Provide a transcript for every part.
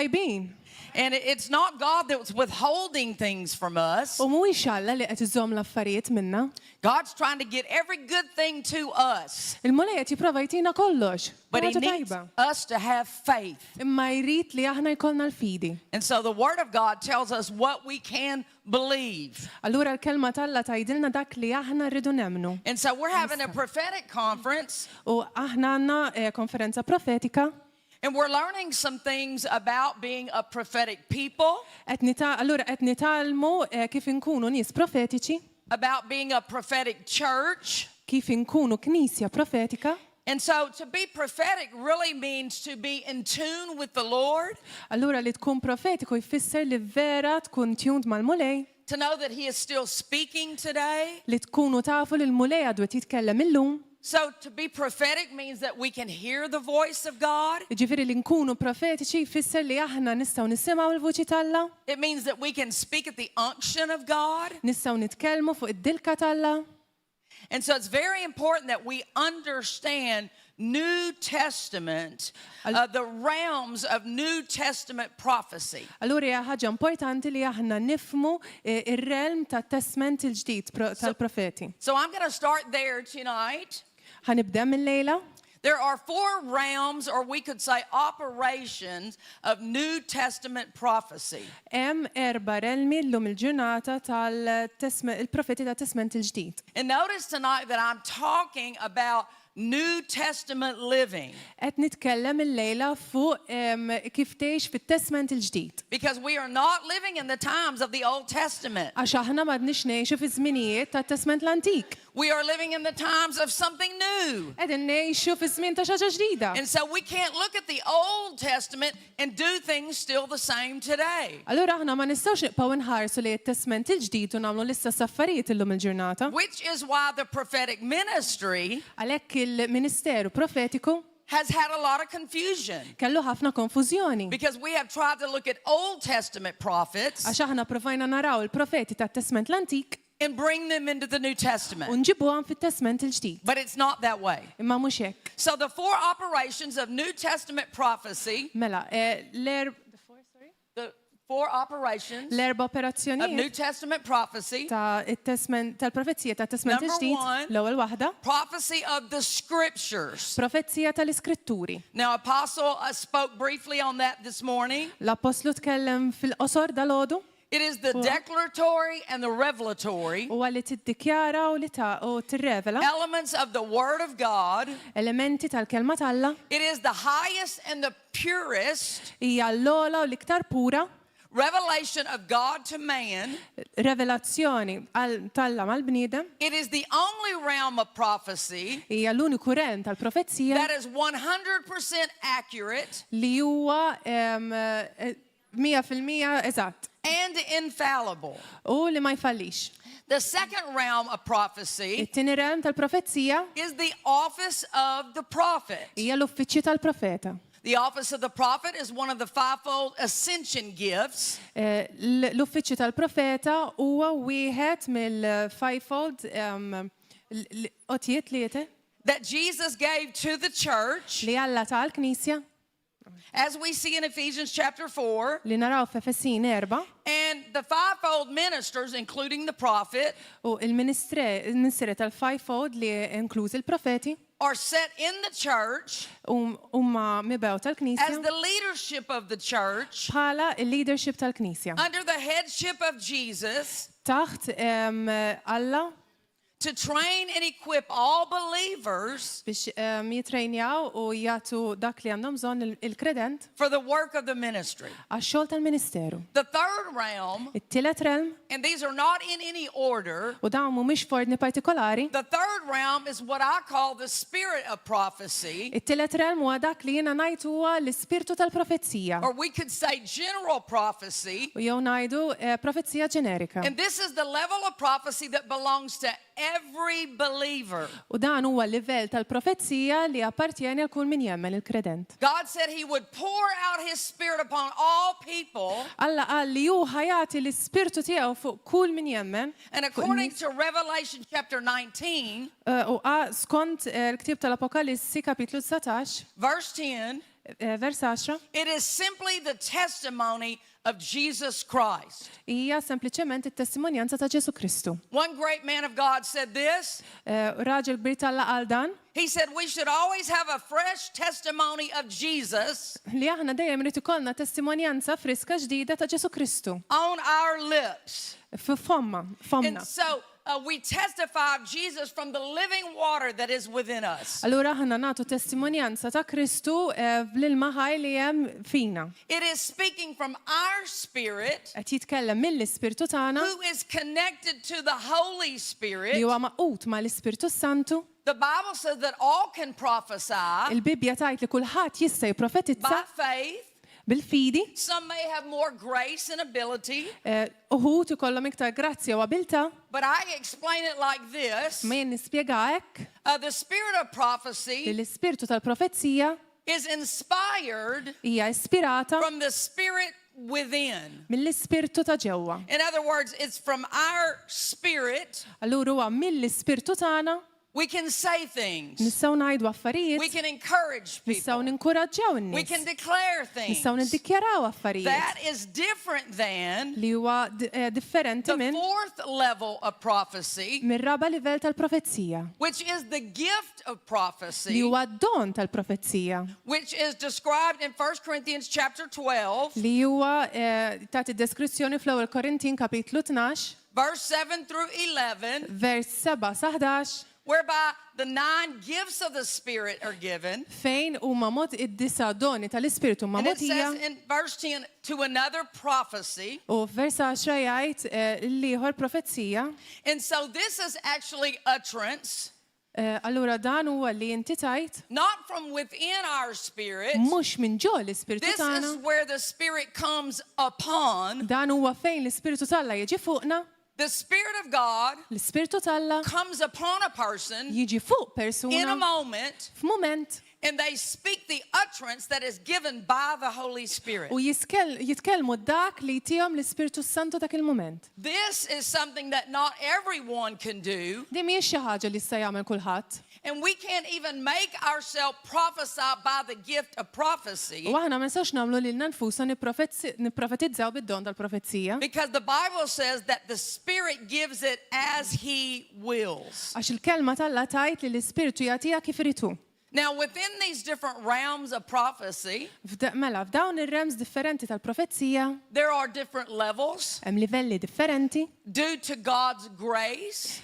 tajbin. And it's not God that's withholding things from us. U mhuwiex Alla li qed iżomm l-affarijiet minna. God's trying to get every good thing to us. Il-Mulej qed jipprova jtina kollox. But he needs us to have faith. Imma jrid li aħna jkollna l-fidi. And so the Word of God tells us what we can believe. Allura l-kelma talla tgħidilna dak li aħna rridu nemmnu. And so we're having a prophetic conference. U aħna għandna konferenza profetika. And we're learning some things about being a prophetic people. Allura qed nitalmu kif inkunu nies profetiċi. About being a prophetic church. Kif inkunu knisja profetika. And so to be prophetic really means to be in tune with the Lord. Allura li tkun profetiku jfisser li vera tkun tuned mal-Mulej. To know that he is still speaking today. Li tkunu tafu li l-Mulej għadu qed jitkellem illum. So to be prophetic means that we can hear the voice of God. Ġifieri li nkunu profetiċi jfisser li aħna nistgħu nisimgħu l-vuċi t'Alla. It means that we can speak at the unction of God. Nistgħu nitkellmu fuq id-dilka t'Alla. And so it's very important that we understand New Testament, the realms of New Testament prophecy. Allura hija ħaġa importanti li aħna nifmu ir-realm tat-testament il-ġdid tal-profeti. So I'm going to start there tonight. Ħanibda mill-lejla. There are 4 realms, or we could say operations, of New Testament prophecy. Hemm 4 relmi llum il-ġurnata tal-profeti tat-testament il-ġdid. And notice tonight that I'm talking about New Testament living. Qed nitkellem il-lejla fuq kif tgħix fit-testament il-ġdid. Because we are not living in the times of the Old Testament. Għax aħna m'għadniex ngħixu fi żminijiet tat-testament l-antik. We are living in the times of something new. Qegħdin ngħixu fi żmien ta' xi ħaġa ġdida. And so we can't look at the Old Testament and do things still the same today. Allura aħna ma nistgħux nibqgħu nħarsu li t-testament il-ġdid u nagħmlu l-istess affarijiet illum il-ġurnata. Which is why the prophetic ministry Għalhekk il-ministeru profetiku has had a lot of confusion. Kellu ħafna konfużjoni. Because we have tried to look at Old Testament prophets Għax aħna provajna naraw il-profeti tat-testament l-antik and bring them into the New Testament. u nġibuhom fit-testament il-ġdid. But it's not that way. Imma mhux hekk. So the 4 operations of New Testament prophecy, Mela, the 4 operations l-erba' of New operazzjonijiet Testament prophecy. tal-profezija tat-testament Number il-ġdid, 1, l-ewwel waħda, prophecy of the scriptures. profezija tal-iskritturi. Now, Apostle spoke briefly on that this morning. L-Apostlu tkellem fil-qosor dal-għodu It is the declaratory and the revelatory u għalli tiddikjara u tirrevela elements of the Word of God. elementi tal-kelma t'Alla. It is the highest and the purest Hija l-ogħla u l-iktar pura revelation of God to man. revelazzjoni t'Alla mal-bniedem. It is the only realm of prophecy Hija l-uniku realm tal-profezija that is 100% accurate li huwa 100% eżatt and infallible. u li ma jfallix. The second realm of prophecy It-tieni realm tal-profezija is the office of the prophet. hija l-uffiċċju tal-profeta. The office of the prophet is one of the 5-fold ascension gifts. L-uffiċċju tal-profeta huwa wieħed mill-fivefold qotjiet liete that Jesus gave to the church, li Alla tal-Knisja as we see in Ephesians chapter 4. li naraw f'Efesin 4 And the 5-fold ministers, including the prophet, u il-ministri tal-fivefold li inkluż il-profeti are set in the church huma mibew as tal-Knisja the leadership of the church, bħala il-leadership tal-Knisja under the headship of Jesus, taħt Alla to train and equip all believers biex jitrejnjaw u jagħtu dak li għandhom bżonn il-kredent for the work of the ministry. għax-xogħol tal-ministeru. The third realm, It-tielet realm and these are not in any order, u dawn mhumiex f'ordni partikolari. the third realm is what I call the spirit of prophecy, It-tielet realm huwa dak li jiena ngħid huwa l-ispirtu tal-profezija. or we could say general prophecy. U jew ngħidu profezija ġenerika. And this is the level of prophecy that belongs to every believer. U dan huwa livell tal-profezija li appartjeni għal kull min jemmen il-kredent. God said he would pour out his spirit upon all people. Alla qal li hu ħajati l-ispirtu tiegħu fuq kull min jemmen. And according to Revelation chapter 19, U skont il-ktib tal-Apokalissi kapitlu 19, verse 10, vers 10. It is simply the testimony of Jesus Christ. Hija sempliċement it-testimonjanza ta' Ġesu Kristu. One great man of God said this. Raġel kbir tal-Alla qal dan He said we should always have a fresh testimony of Jesus li aħna dejjem irid ikollna testimonjanza friska ġdida ta' Ġesu Kristu. on our lips. F'fomna. And so we testify of Jesus from the living water that is within us. Allura aħna nagħtu testimonjanza ta' Kristu bl-ilma ħaj li hemm fina. It is speaking from our spirit Qed jitkellem mill-Ispirtu tagħna who is connected to the Holy Spirit. li huwa maqut mal-Ispirtu Santu. The Bible says that all can prophesy Il-Bibja tgħid li kulħadd jista' jipprofetizza by faith. bil-fidi. Some may have more grace and ability, Uħud ikollhom iktar grazzja u abilta, but I explain it like this. ma jien nispjega hekk The spirit of prophecy li l-ispirtu tal-profezija is inspired hija ispirata from the spirit within. mill-ispirtu ta' ġewwa. In other words, it's from our spirit. Allura huwa mill-ispirtu tagħna We can say things. nistgħu ngħidu affarijiet, We can encourage nistgħu people. ninkoraġġjaw We in-nies, can declare things. nistgħu niddikjaraw affarijiet That is different than li huwa differenti the minn fourth level of prophecy, mir-raba livell tal-profezija, which is the gift of li prophecy, huwa don tal-profezija, which is described in 1 Corinthians chapter 12, li huwa tagħti deskrizzjoni fl-ewwel Korintin kapitlu 12, verse 7 through 11, vers 7 sa 11, whereby the 9 gifts of the Spirit are given. fejn huma mod id-disa doni tal-Ispirtu huma And it mogħtija says in verse 10, to another prophecy. u vers 10 jgħid l-ieħor profezija. And so this is actually utterance, Allura dan huwa li inti tajt not from within our spirit. mhux minn ġo l-Ispirtu This is tagħna. where the Spirit comes upon. Dan huwa fejn l-Ispirtu Talla jiġi fuqna, The Spirit of God l-Ispirtu Talla comes upon a person jiġi fuq in a persuna moment, f'mument and they speak the utterance that is given by the Holy Spirit. u jitkellmu dak li jtihom l-Ispirtu Santu dak il-mument. This is something that not everyone can do, Di mhijiex xi ħaġa li jista' jagħmel kulħadd. and we can't even make ourselves prophesy by the gift of prophecy, U aħna ma nistgħux nagħmlu lilna nfusna nipprofetizzaw bid-don tal-profezija because the Bible says that the Spirit gives it as He wills. għax il-kelma Talla tajt li l-Ispirtu jagħtiha kif iritu. Now, within these different realms of prophecy, Mela, f'dawn ir-rems differenti tal-profezija there are different levels hemm livelli differenti due to God's grace,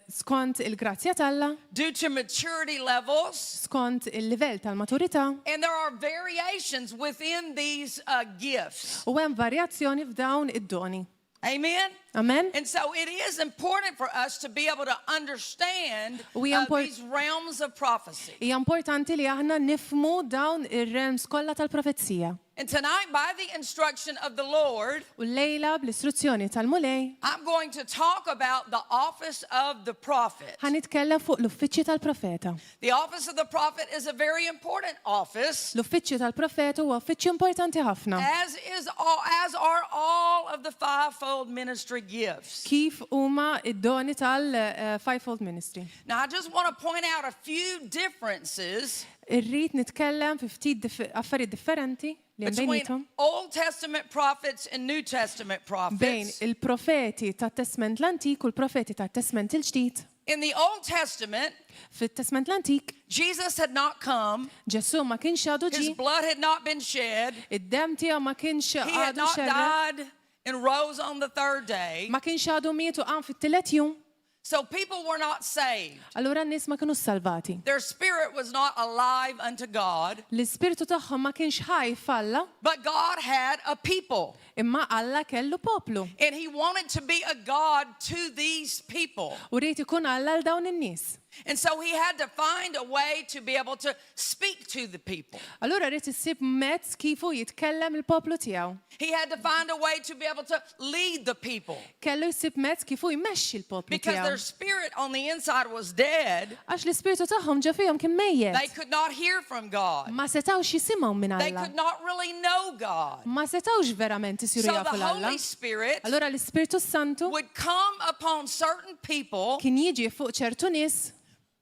skont il-grazzja Talla, due to maturity levels, skont il-livell tal-maturità and there are variations within these gifts. u hemm varjazzjoni f'dawn id-doni. Amen? Amen? And so it is important for us to be able to understand these realms of prophecy. Hija importanti li aħna nifmu dawn ir-rems kollha tal-profezija. And tonight, by the instruction of the Lord, U lejla bl-istruzzjoni tal-mulej I'm going to talk about the office of the prophet. ħanitkellem fuq l-uffiċċju tal-profeta. The office of the prophet is a very important office, L-uffiċċju tal-profeta huwa uffiċċju importanti ħafna. as are all of the fivefold ministry gifts. Kif huma id-doni tal-fivefold ministry. Now, I just want to point out a few differences Irrid nitkellem fi ftit affarijiet differenti li hemm between bejnietom Old Testament prophets and New Testament bejn prophets. il-profeti tat-Testament l-Antik u l-profeti tat-Testament il-ġdid. In the Old Testament, Fit-Testament l-Antik, Jesus had not come, Ġesu ma kienx għadu his ġi, blood had not been shed, id-dem tiegħu ma kienx he had għadu not xerra, died and rose on the third day. ma kienx għadu mietu qam fit-tielet jum. So people were not saved. Allura n-nies ma kienu salvati. Their spirit was not alive unto God, L-ispirtu tagħhom ma kienx ħaj falla, but God had a people. imma Alla kellu poplu. And he wanted to be a God to these people. U rrid ikun Alla għal dawn in-nies. And so he had to find a way to be able to speak to the people. Allura rrid issib mezz kifu jitkellem il-poplu tiegħu. He had to find a way to be able to lead the people. Kellu jsib mezz kifu jmexxi l-poplu Because their tiegħu. spirit on the inside was dead. Għax l-ispirtu tagħhom ġa fihom kien They mejjed. could not hear from God. Ma setawx jisimgħu minn They Alla. could not really know God. Ma setawx verament isiru So jafu the l-Alla. Holy Spirit Allura l-Ispirtu Santu would come upon certain people kien jiġi fuq ċertu nies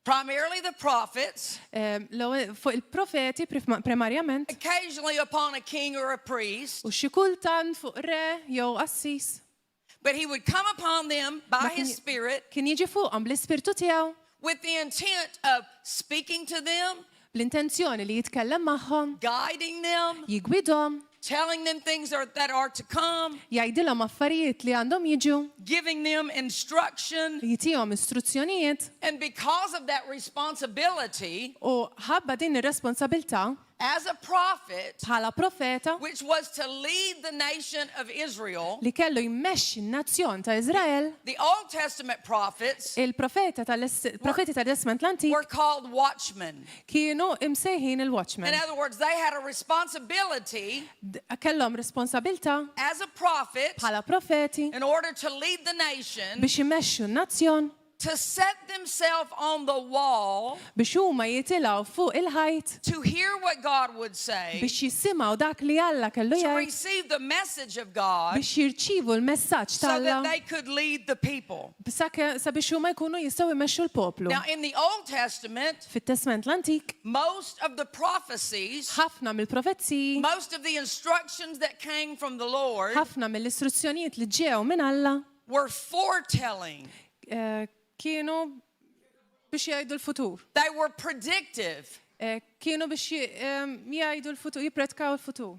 primarily the prophets, Fuq il-profeti primarjament, occasionally upon a king or a priest, u xi kultant fuq re jew assis. but he would come upon them by his spirit Kien jiġi fuqhom bl-ispirtu tiegħu with the intent of speaking to them, bl-intenzjoni li jitkellem magħhom, guiding them, jigwidhom, telling them things that are to come, jgħidilhom affarijiet li għandhom jiġu, giving them instruction. jitihom istruzzjonijiet, And because of that responsibility, u ħabba din ir-responsabilità as a prophet, bħala profeta which was to lead the nation of Israel, li kellu jmexxi n-nazzjon ta' Iżrael, the Old Testament prophets il-profeti tal-Testament l-Antik were called watchmen. kienu imsejħin il-watchmen. In other words, they had a responsibility Kellhom responsabilità as a prophet bħala profeti in order to lead the nation, biex imexxu n-nazzjon, to set themselves on the wall, biex huma jitilgħu fuq il-ħajt, to hear what God would say, biex jisimgħu dak li Alla kellu to jgħid, receive the message of God, biex jirċievu l-messaġġ so that tal-Alla they could lead the people. sabiex huma jkunu jistgħu jmexxu l-poplu. Now, in the Old Testament, Fit-Testament l-Antik, most of the prophecies, ħafna mill-profezziji, most of the instructions that came from the Lord ħafna mill-istruzzjonijiet li ġew minn Alla were foretelling. Kienu biex jgħidu l-futur. They were predictive. Kienu biex jgħidu l-futur, jipredikaw il-futur.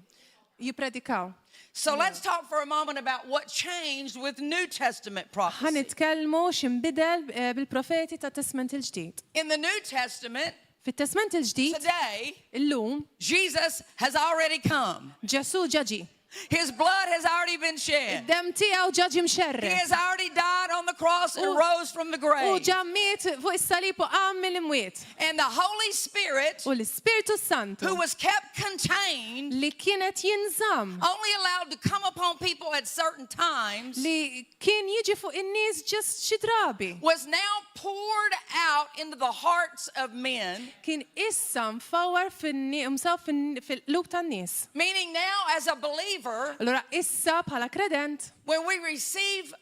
Jipredikaw. So let's talk for a moment about what changed with New Testament prophecy. Ħanitkellmu x'inbidel bil-profeti ta' Testament il-ġdid. In the New Testament, Fit-Testament il-ġdid, today, illum, Jesus has already come. Ġesu ġaġi. His blood has already been shed. Dem tiegħu ġaġi He mxerre. has already died on the cross and U- rose from the U grave. ġammiet fuq is-salib u qam mill-imwiet. And the Holy Spirit, U l-Ispirtu Santu who was kept contained, li kienet jinżamm, only allowed to come upon people at certain times, li kien jiġi fuq in-nies ġast xi drabi, was now poured out into the hearts of men, kien issa mfawar fil-qlub tan-nies. meaning now as a believer, Allora issa bħala kredent, when we receive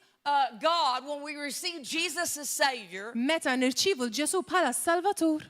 God, when we receive Jesus as Savior, meta nirċivu l-Ġesu bħala Salvatur,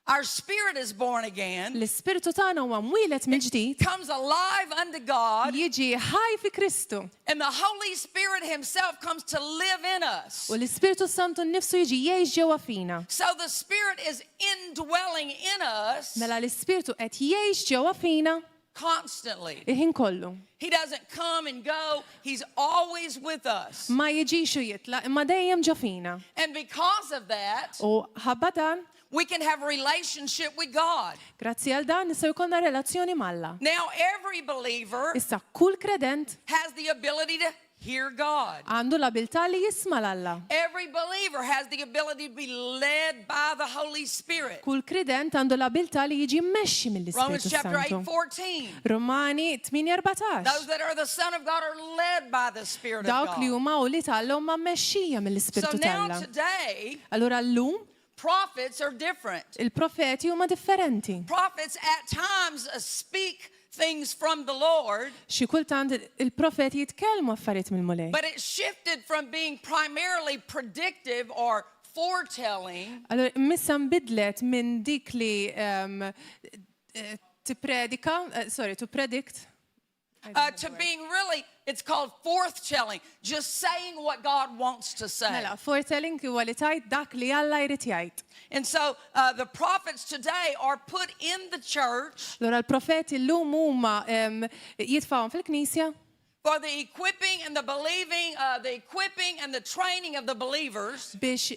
our spirit is born again, l-Ispirtu tagħna huwa mwieled mill-ġdid, comes alive unto God, jiġi ħaj fi Kristu. and the Holy Spirit Himself comes to live in us. U l-Ispirtu Santu nnifsu jiġi jgħix ġewwa fina. So the Spirit is indwelling in us Mela l-Ispirtu qed jgħix ġewwa fina constantly. il-ħin kollu. He doesn't come and go, He's always with us. Ma jiġix u jitlaq imma dejjem ġo fina. And because of that, U ħabba dan, we can have a relationship with God. grazzi għal dan nistgħu jkollna relazzjoni malla. Now, every believer Issa kull kredent has the ability to hear God. għandu l-abilità li jisma' l-Alla. Every believer has the ability to be led by the Holy Spirit. Kull kredent għandu l-abilità li jiġi mmexxi Romans mill-Ispirtu chapter 8, Santu. 14. Romani 8:14. Those that are the Son of God are led by the Spirit of Dawk li God. huma u li tallhom ma mmexxija So mill-Ispirtu now Talla. today, Allura llum prophets are different. il-profeti huma differenti. Prophets at times speak things from the Lord, Xi kultant il-profeti jitkellmu affarijiet mill-mulej. but it shifted from being primarily predictive or foretelling Allora missa nbidlet minn dik li to predict. to being really, it's called forthtelling, just saying what God wants to say. Mela, foretelling huwa li tajt dak li Alla jrid jgħid. And so the prophets today are put in the church Allora l-profeti llum huma jitfawhom fil-Knisja for the equipping and the believing, the equipping and the training of the believers biex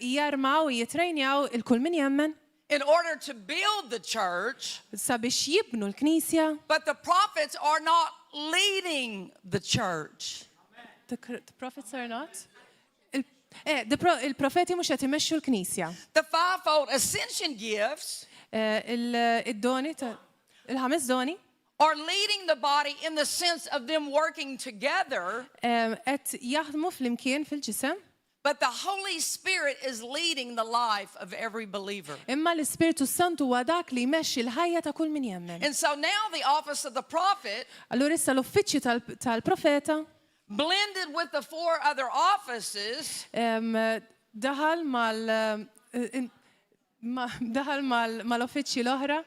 jarmaw u jitrejnjaw il-kull min jemmen in order to build the church, sabiex jibnu l-Knisja. but the prophets are not leading the church. The prophets are not? Il-profeti mhux qed imexxu l-Knisja. The fivefold ascension gifts Il-doni, il-ħames doni, are leading the body in the sense of them working together, qed jaħdmu fl-imkien fil-ġisem, but the Holy Spirit is leading the life of every believer. imma l-Ispirtu Santu huwa dak li jmexxi l-ħajja ta' kull min jemmen. And so now the office of the prophet, Allura issa l-uffiċċju tal-profeta blended with the four other offices, daħal daħal mal-uffiċċji l-oħra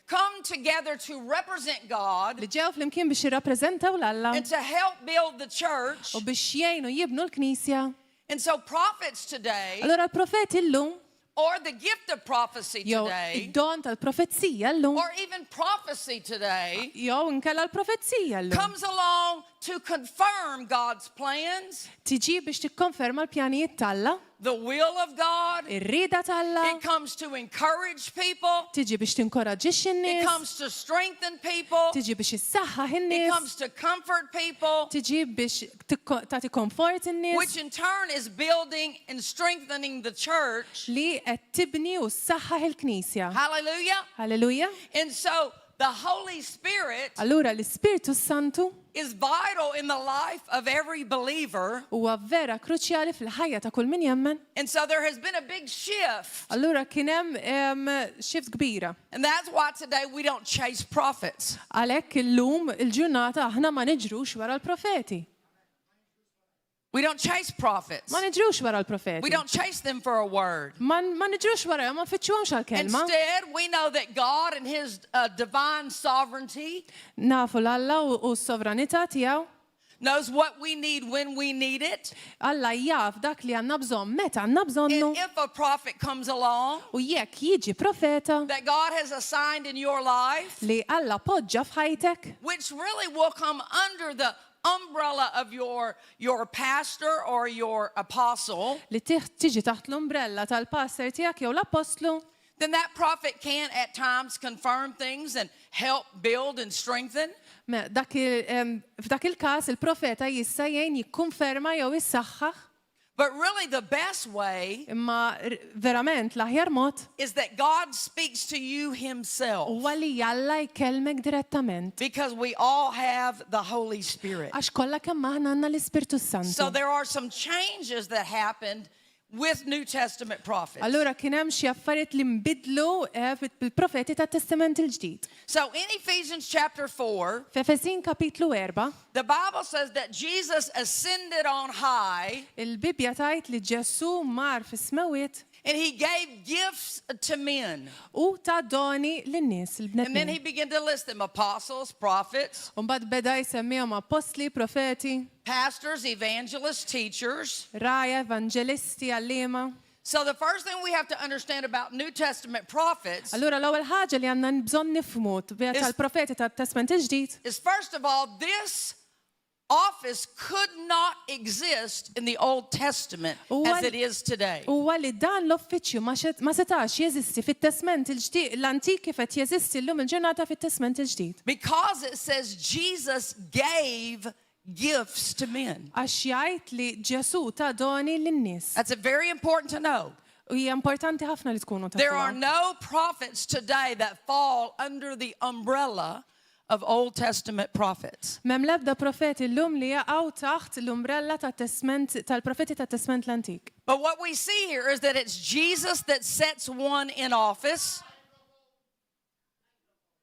come together to represent God li ġew flimkien biex jirrappreżentaw l-Alla and to help build the church. u biex jgħinu jibnu l-Knisja. And so prophets today, Allura l-profeti llum or the gift of prophecy jew today, id-don tal-profezzija llum or even prophecy today, jew inkella l-profezzija llum comes along to confirm God's plans, tiġi biex tikkonferma l-pjanijiet tal-Alla, the will of God. ir-rieda tal-Alla, It comes to encourage people. tiġi biex tinkoraġġixxi It n-nies, comes to strengthen people. tiġi biex issaħħaħ It in-nies, comes to comfort people, tiġi biex tagħti komfort in-nies which in turn is building and strengthening the church. li qed tibni u ssaħħaħ il-Knisja. Hallelujah. Halleluja. And so the Holy Spirit Allura l-Ispirtu Santu is vital in the life of every believer. huwa vera kruċjali fil-ħajja ta' kull min jemmen. And so there has been a big shift. Allura kien hemm shift kbira. And that's why today we don't chase prophets. Għalhekk illum il-ġurnata aħna ma niġrux wara l-profeti. We don't chase prophets. Ma niġrux wara l-profeti. We don't chase them for a word. Ma niġrux wara, ma nfittxuhomx għall-kelma. Instead, we know that God and His divine sovereignty Nafu l-Alla u s-sovranità tiegħu. knows what we need when we need it. Alla jaf dak li għandna bżonn meta għandna bżonnu. And if a prophet comes along U jekk jiġi profeta that God has assigned in your life, li Alla poġġa f'ħajtek, which really will come under the umbrella of your pastor or your apostle, li tiġi taħt l-umbrella tal-pastor tiegħek jew l-apostlu, then that prophet can at times confirm things and help build and strengthen. f'dak il-każ il-profeta jista' jgħin jikkunferma jew issaħħaħ, But really the best way imma verament l-aħjar mod is that God speaks to you Himself, huwa li Alla jkellmek direttament. because we all have the Holy Spirit. Għax kollha kemm aħna għandna l-Ispirtu So Santu. there are some changes that happened with New Testament prophets. Allura kien hemm xi affarijiet li nbidlu bil-profeti tat-Testament il-Ġdid. So in Ephesians chapter 4, F'Efesin kapitlu 4, the Bible says that Jesus ascended on high il-Bibja tgħid li Ġesu mar fis-smawiet and He gave gifts to men. u ta' doni lin-nies And then He il-bnedmin. began to list them: apostles, prophets, U mbagħad beda jsemmihom apostli, profeti, pastors, evangelists, teachers. raja, evanġelisti, għalliema. So the first thing we have to understand about New Testament prophets Allura l-ewwel ħaġa li għandna bżonn nifhmu tal-profeti tat-Testament il-Ġdid is, first of all, this office could not exist in the Old Testament as it is today. huwa li dan l-uffiċċju ma setax jeżisti fit-Testament il-Ġdid, l-antik kif qed jeżisti llum il-ġurnata fit-Testament il-Ġdid. Because it says Jesus gave gifts to men. Għax jgħid li Ġesu ta' doni lin-nies. That's very important to know. U hija importanti ħafna li tkunu There are tafuha. no prophets today that fall under the umbrella of Old Testament prophets. Mem l-ebda profeti llum li jaqgħu taħt l-umbrella tal-profeti tat-Testament l-antik. But what we see here is that it's Jesus that sets one in office.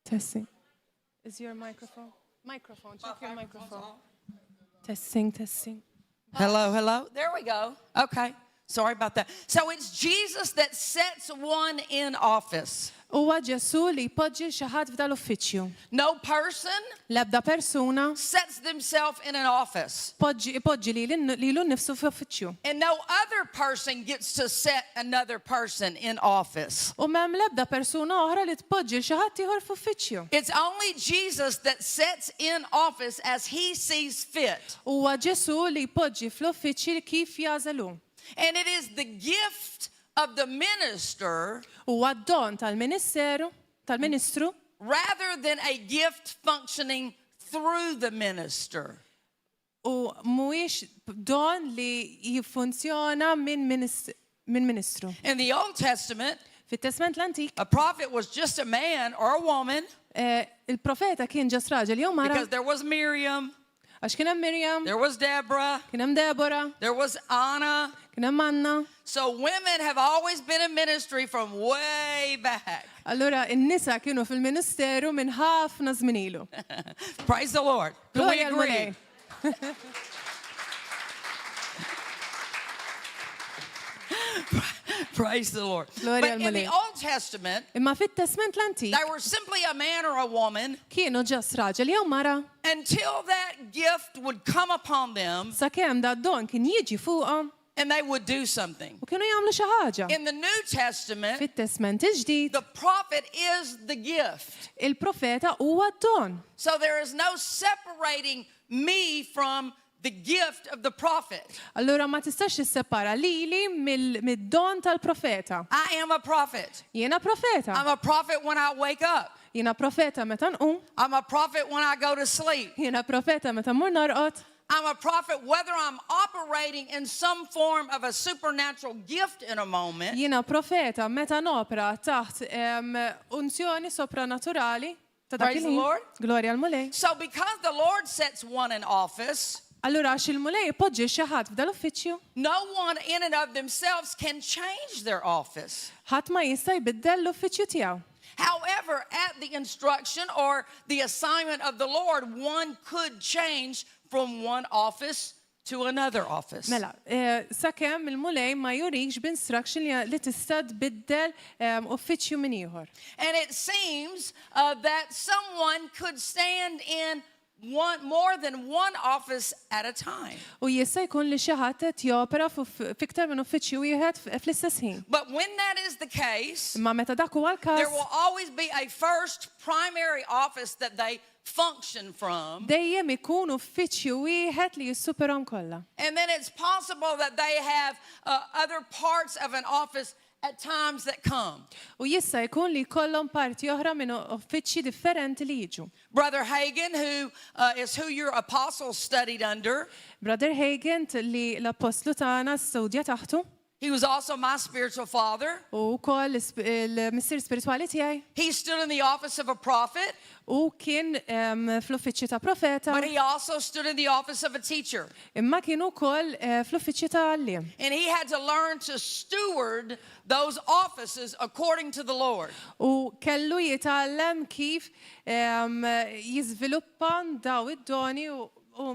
Testing. Is your microphone? Microphone. Check your microphone. Testing. Hello, hello. There we go. Okay. Sorry about that. So it's Jesus that sets one in office. Huwa Ġesu li jpoġġi xi ħadd f'dal uffiċċju. No person L-ebda persuna sets themselves in an office. ipoġġi lilu nnifsu f'uffiċċju. And no other person gets to set another person in office. U m'hemm l-ebda persuna oħra li tpoġġi xi ħadd ieħor f'uffiċċju. It's only Jesus that sets in office as He sees fit. Huwa Ġesu li jpoġġi fl-uffiċċji kif jażelu. And it is the gift of the minister Huwa d-don tal-ministru rather than a gift functioning through the minister. u mhuwiex don li jiffunzjona minn ministru. In the Old Testament, Fit-Testament l-Antik, a prophet was just a man or a woman, il-profeta kien ġas raġel jew mara because there was Miriam, għax kien hemm Mirjam, there was Deborah, kien hemm Debora, there was Anna. kien hemm Anna. So women have always been in ministry from way back. Allura in-nisa kienu fil-ministeru minn ħafna żmien ilu. Praise the Lord. Can we Gloria al agree? Mulej. Praise the Lord. Gloria But al in the Mulej. Old Testament, Imma fit-Testament l-Antik they were simply a man or a woman kienu ġas raġel jew mara until that gift would come upon them sakemm da don kien jiġi fuqhom and they would do something. u kienu jagħmlu xi ħaġa. In the New Testament, Fit-Testament il-ġdid the prophet is the gift. il-profeta huwa d-don. So there is no separating me from the gift of the prophet. Allura ma tistax tissepara lili mid-don tal-profeta. I am a prophet. Jiena profeta. I'm a prophet when I wake up. Jiena profeta meta nqum. I'm a prophet when I go to sleep. Jiena profeta meta mmur norqod. I'm a prophet whether I'm operating in some form of a supernatural gift in a moment. Jiena profeta meta nopra taħt unzjoni sopranaturali ta' dak Praise the il-ħin. Lord. Gloria al Mulej. So because the Lord sets one in office, Allura għax il-Mulej ipoġġi xi ħadd f'dan l-uffiċċju. no one in and of themselves can change their office. Ħadd ma jista' jbiddel l-uffiċċju tiegħu. However, at the instruction or the assignment of the Lord, one could change from one office to another office. Mela, sakemm il-Mulej ma jurikx b'instruction li tista' tbiddel uffiċċju minn ieħor. And it seems that someone could stand in more than one office at a time. U jista' jkun li xi ħadd qed jopera fiktar minn uffiċċju wieħed fl-istess ħin. But when that is the case, Imma meta dak huwa there l-każ, will always be a first primary office that they function from. dejjem ikun uffiċċju wieħed li jissuperhom kollha. And then it's possible that they have other parts of an office at times that come. U jista' jkun li jkollhom parti oħra minn uffiċċji differenti li jiġu. Brother Hagin, who is who your apostles studied under, Brother Hagen li l-apostlu tagħna studja taħtu he was also my spiritual father. u wkoll il-missier spiritwali tiegħi He stood in the office of a prophet, u kien fl-uffiċċju ta' profeta but he also stood in the office of a teacher. imma kien ukoll fl-uffiċċju ta' għalliem. And he had to learn to steward those offices according to the Lord. U kellu jitgħallem kif jiżviluppa daw id-doni u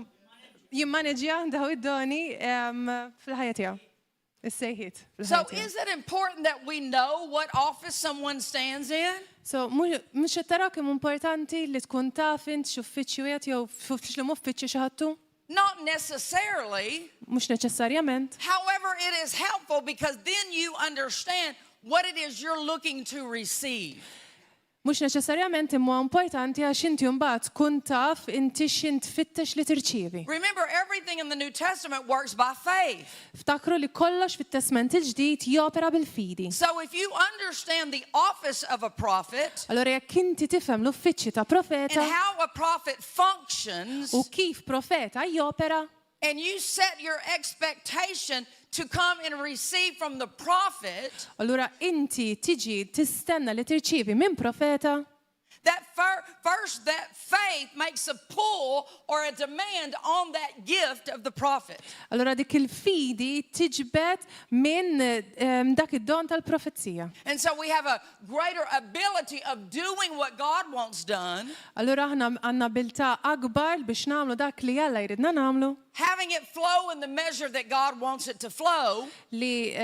jimmaneġja daw id-doni fil-ħajja tiegħu. Is-sejħiet. So is it important that we know what office someone stands in? So, mux tara kemm importanti li tkun taf int x'uffiċċju qed jew x'li uffiċċju xi ħadtu? Not necessarily. Mhux neċessarjament. However, it is helpful because then you understand what it is you're looking to receive. Mhux neċessarjament imma importanti għax inti mbagħad tkun taf inti x'int tfittex li tirċievi. Remember, everything in the New Testament works by faith. Ftakru li kollox fit-Testament il-ġdid jopera bil-fidi. So if you understand the office of a prophet Allora jekk inti tifhem l-uffiċċju ta' and profeta how a prophet functions, u kif profeta jopera, and you set your expectation to come and receive from the prophet, allura inti tiġi tistenna li tirċievi minn profeta, that first that faith makes a pull or a demand on that gift of the prophet. allura dik il-fidi tiġbed minn dak id-don tal-profezija. And so we have a greater ability of doing what God wants done, Allura aħna għandna bilta akbar biex nagħmlu dak li Alla jridna nagħmlu, having it flow in the measure that God wants it to flow. li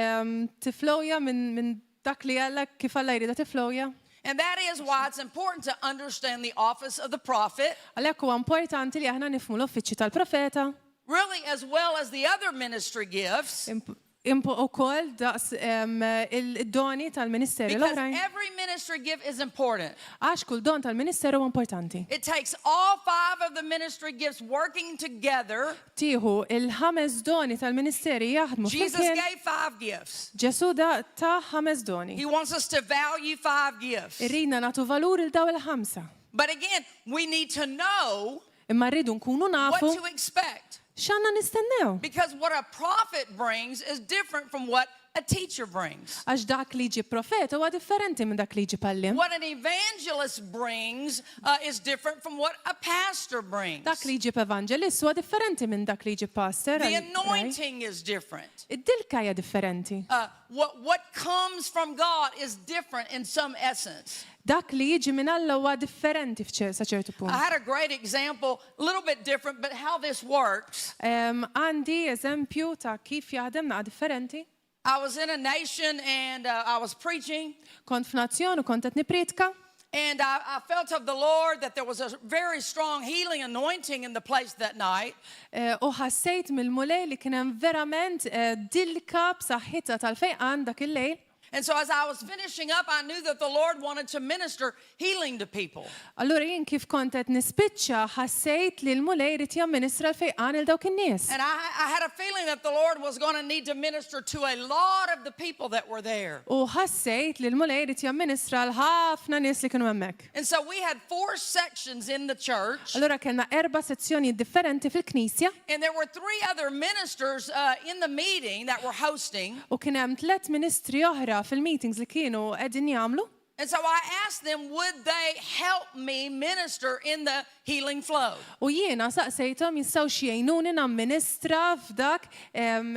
tiflowja minn dak li Alla kif Alla jridha tiflowja. And that is why it's important to understand the office of the prophet, Għalhekk huwa importanti li aħna nifhmu l-uffiċċju tal-profeta, really as well as the other ministry gifts, ukoll daqs il-doni tal-ministerju because l-oħrajn. every ministry gift is important. Għax kull don tal-ministeru huwa importanti. It takes all 5 of the ministry gifts working together. Tieħu il-5 doni tal-ministeri jaħdmu Jesus flimkien. gave 5 gifts. Ġesu ta' 5 doni. He wants us to value 5 gifts. Irridna nagħtu valur il daw il-5. But again, we need to know Imma rridu nkunu what nafu to expect. x'għandna nistennew. Because what a prophet brings is different from what a teacher brings. Għax dak li ġi profeta huwa differenti minn dak li ġi pallim. What an evangelist brings is different from what a pastor brings. Dak li ġi evangelist huwa differenti minn dak li ġi pastor. The anointing is different. Id-dilka hija differenti. What comes from God is different in some essence. Dak li jiġi minn Alla huwa differenti sa ċertu punt. I had a great example, a little bit different, but how this works. Għandi eżempju ta' kif jaħdem naqa differenti. I was in a nation and I was preaching. Kont f'nazzjon u kont qed nipritka. And I felt of the Lord that there was a very strong healing anointing in the place that night. U ħassejt mill-mulej li kien hemm verament dilka b'saħħitha tal-fejqan dak il-lejl. And so as I was finishing up, I knew that the Lord wanted to minister healing to people. Allura jien kif kont qed nispiċċa ħassejt li l-mulej rid jamministra l-fejqan il dawk in-nies. And I had a feeling that the Lord was going to need to minister to a lot of the people that were there. U ħassejt li l-mulej rid jamministra l-ħafna nies li kienu hemmhekk. And so we had 4 sections in the church. Allura kellna 4 sezzjoni differenti fil-Knisja. And there were 3 other ministers in the meeting that were hosting. U kien hemm 3 ministri oħra fil-meetings li kienu qegħdin jagħmlu. And so I asked them, would they help me minister in the healing flow? U jiena saqsejthom jistgħu xi jgħinuni namministra f'dak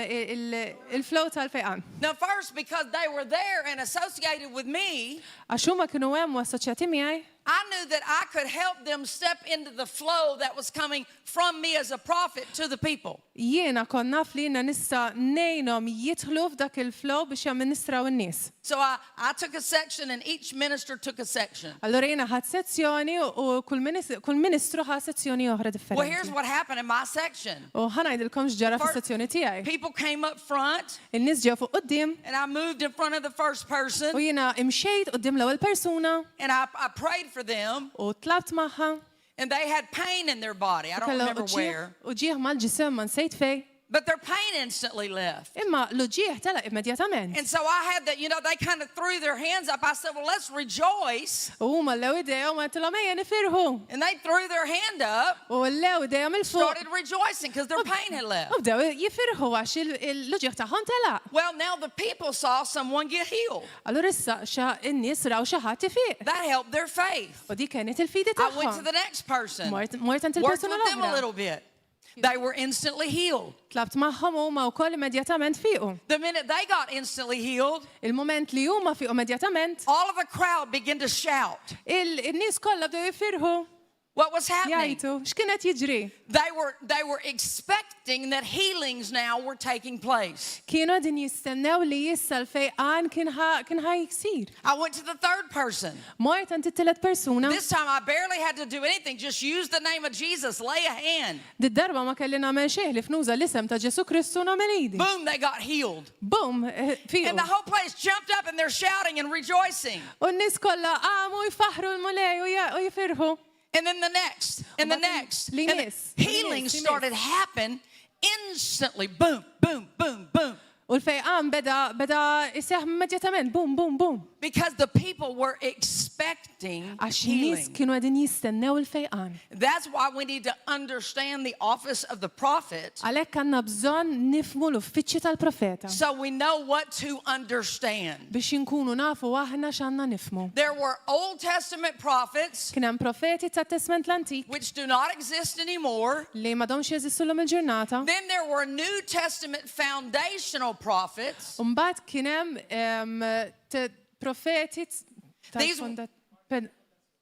il-flow tal-fejqan. Now first, because they were there and associated with me, Għax huma kienu hemm u assoċjati miegħi. I knew that I could help them step into the flow that was coming from me as a prophet to the people. Jiena kon naf li jiena nista' ngħinhom jidħlu f'dak il-flow biex jamministraw in-nies. So I took a section and each minister took a section. Allura jiena ħadd sezzjoni u kull ministru ħa sezzjoni oħra Well, here's differenti. what happened in my section. U ħanajdilkom x'ġara fis-sezzjoni tiegħi. People came up front In-nies ġew fuq quddiem and I moved in front of the first person u jiena imxejt quddiem l-ewwel persuna and I prayed for them u tlabt magħha. and they had pain in their body. I don't remember where. U ġieħ mal-ġisem ma nsejt fej. But their pain instantly left. Imma l-ġieħ telaq immedjatament. And so I had that, they kind of threw their hands up. I said, well, let's rejoice. U huma l-lew idejhom ma tilhom ejja nifirħu. And they threw their hand up, U l-lew idejhom il-fuq. started rejoicing because their pain had left. U bdew jifirħu għax l-ġieħ tagħhom telaq. Well, now the people saw someone get healed. Allura issa in-nies raw xi ħadd ifiq. That helped their faith. U di kienet il-fidi I went to tagħhom. the next person. Mort ant Worked il-persuna with them a l-oħra. little bit. They were instantly healed. Tlabt magħhom huma wkoll immedjatament fiqu. The minute they got instantly healed, Il-mument li huma fiqu immedjatament, all of the crowd began to shout. in-nies kollha bdew jifirħu. What was happening? Jgħidu, x'kienet jiġri? They were expecting that healings now were taking place. Kienu din jistennew li issa l-fejqan kien ħa jiksir. I went to the third person. Mort ant it-tielet persuna. This time I barely had to do anything. Just use the name of Jesus. Lay a hand. Did-darba ma kelli nagħmel xejn li fnuża l-isem ta' Ġesu Kristu nagħmel idi. Boom, they got healed. Boom, fiqu. And the whole place jumped up and they're shouting and rejoicing. U n-nies kollha qamu jfaħru l-mulej u jifirħu. And then the next, and the But next. li And nies, healing li nies. started happen instantly. Boom, boom, boom, boom. U l-fejqan beda iseħ immedjatament, boom, boom, boom. Because the people were expecting Għax nies healing. kienu għedin jistennew il-fejqan. That's why we need to understand the office of the prophet Għalhekk għandna bżonn nifmu l-uffiċċju tal-profeta so we know what to understand. biex inkunu nafu aħna x'għandna nifmu. There were Old Testament prophets Kien hemm profeti tat-Testament l-Antik which do not exist anymore. li m'għadhomx jeżistu l-lum il-ġurnata. Then there were New Testament foundational prophets. U mbagħad kien hemm profeti These-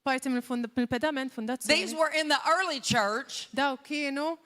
parti mill-pedament, These fundazzjoni. were in the early church. Daw kienu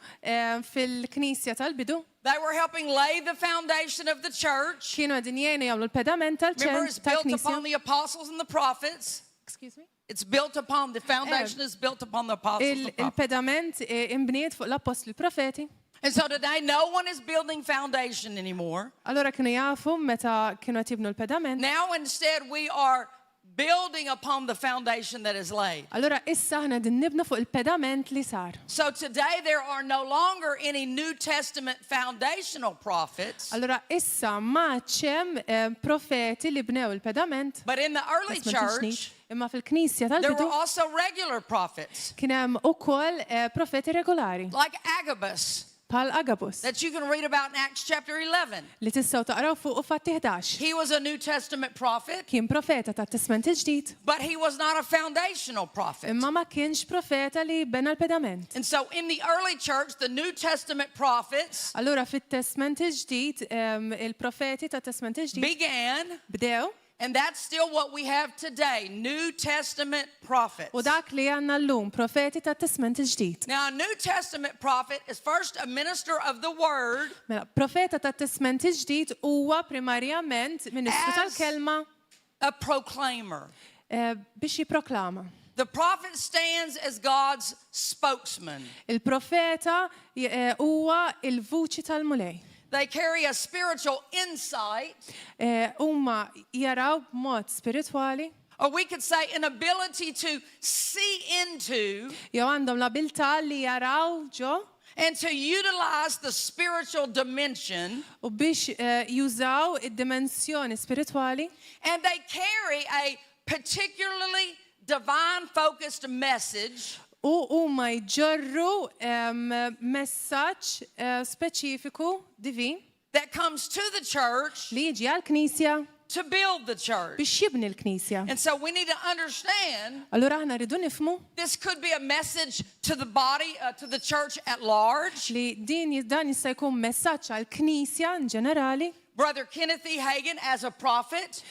fil-Knisja tal-bidu. They were helping lay the foundation of the church. Kienu għedin jgħinu jagħmlu l-pedament Remember, it's built upon tal-Knisja. the apostles and the prophets. Excuse me? It's built upon, the foundation is built upon the apostles and the prophets. Il-pedament imbniet fuq l-apostli profeti. And so today, no one is building foundation anymore. Allora kienu jafu meta kienu qed jibnu l-pedament. Now, instead, we are building upon the foundation that is laid. Allora issa aħna din nibnu fuq il-pedament li sar. So today, there are no longer any New Testament foundational prophets. Allora issa ma ċem profeti li bnew il-pedament. But in the early Testament il-ġdid, church, imma fil-Knisja there were tal-bidu also regular prophets, kien hemm ukoll profeti regolari like Agabus, bħal Agabus that you can read about in Acts chapter 11. li tistgħu taqraw fuq u Fatti 11. He was a New Testament prophet, Kien profeta tat-Testament il-ġdid, but he was not a foundational prophet. imma ma kienx profeta li bena l-pedament. And so in the early church, the New Testament prophets Allura fit-Testament il-ġdid il-profeti tat-Testament il-ġdid began bdew And that's still what we have today, New Testament prophets. U dak li għandna llum profeti tat-Testament il-ġdid. Now, a New Testament prophet is first a minister of the word. Mela, profeta tat-Testament il-ġdid huwa primarjament ministru tal-kelma A proclaimer. Biex jipproklama. The prophet stands as God's spokesman. Il-profeta huwa il-vuċi tal-mulej. They carry a spiritual insight, Huma jaraw b'mod spiritwali, or we could say an ability to see into jew għandhom l-abilità li jaraw ġo and to utilize the spiritual dimension, u biex jużaw id-dimensjoni spiritwali. and they carry a particularly divine focused message U huma jġorru messaġġ speċifiku divin that comes to the church li jiġi għall-Knisja to build the church. biex jibni l-Knisja. And so we need to understand Allura aħna rridu nifmu this could be a message to the body, to the church at large. li dan jista' jkun messaġġ għall-Knisja in ġenerali. Brother Kenneth E. Hagin, as a prophet,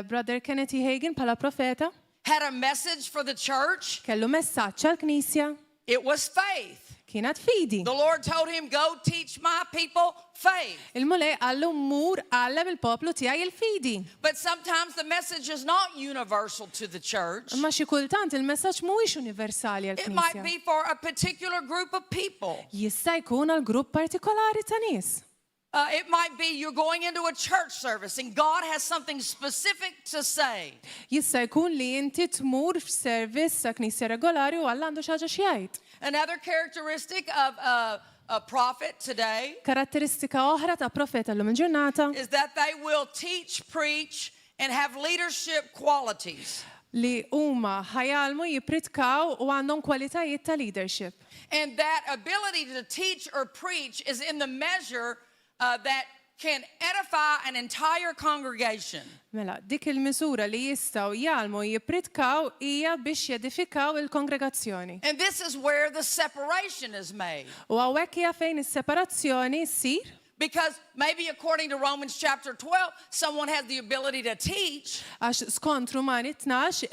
Brother Kenneth E. Hagin bħala profeta had a message for the church. kellu messaġġ għall-Knisja It was faith. kienet fidi. The Lord told him, go teach my people faith. Il-mulej għallu mmur għallem il-poplu tiegħi il-fidi. But sometimes the message is not universal to the church. Ma xi kultant il-messaġġ mhuwiex universali It might għall-Knisja. be for a particular group of people. Jista' jkun għal grupp partikolari ta' nies. It might be you're going into a church service and God has something specific to say. Jista' jkun li inti tmur f'service ta' Knisja regolari u Alla għandu xi ħaġa xi jgħid. Another characteristic of a prophet today Karatteristika oħra ta' profeta llum il-ġurnata is that they will teach, preach, and have leadership qualities. li huma ħajalmu jipritkaw u għandhom kwalitajiet ta' leadership. And that ability to teach or preach is in the measure that can edify an entire congregation. Mela, dik il-miżura li jistgħu jgħalmu jippritkaw hija biex jedifikaw il-kongregazzjoni. And this is where the separation is made. U hawnhekk hija fejn is-separazzjoni ssir. Because maybe according to Romans chapter 12, someone has the ability to teach, Għax skont Rumani 12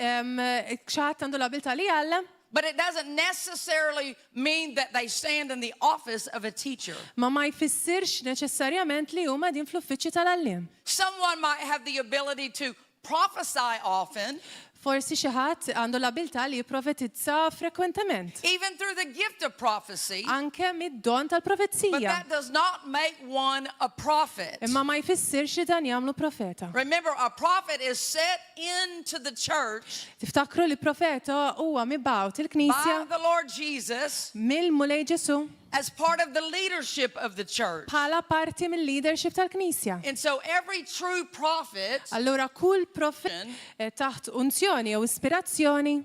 xaħat għandu l-abilità li jgħallem, but it doesn't necessarily mean that they stand in the office of a teacher. ma jfissirx neċessarjament li huma din fl-uffiċċju tal-għalliem. Someone might have the ability to prophesy often, Forsi xi ħadd għandu l-abilità li jipprofetizza frekwentament, even through the gift of prophecy, anke mid-don but tal-profezzija. that does not make one a prophet. Imma ma jfissirx li dan jagħmlu profeta. Remember, a prophet is set into the church Tiftakru li profeta huwa mibgħut by il-Knisja the Lord Jesus mill-mulej Ġesu as part of the leadership of the church. bħala parti mill-leadership tal-Knisja. And so every true prophet, Allura kull profet taħt unzjoni jew ispirazzjoni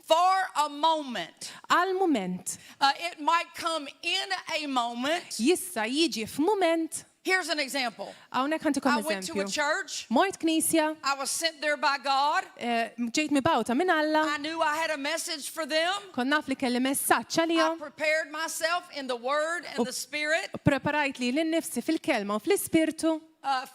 for a moment, għal mument it might come in a moment. jista' jiġi f'mument. Here's an example. Hawnhekk ħantikom I went to a eżempju. church. Mort Knisja, I was sent there by God. ġejt mibgħuta minn Alla, I knew I had a message for them. kon naf li kelli messaġġ I għalihom, prepared myself in the Word and the Spirit. preparajt li l-nifsi fil-kelma u fl-ispirtu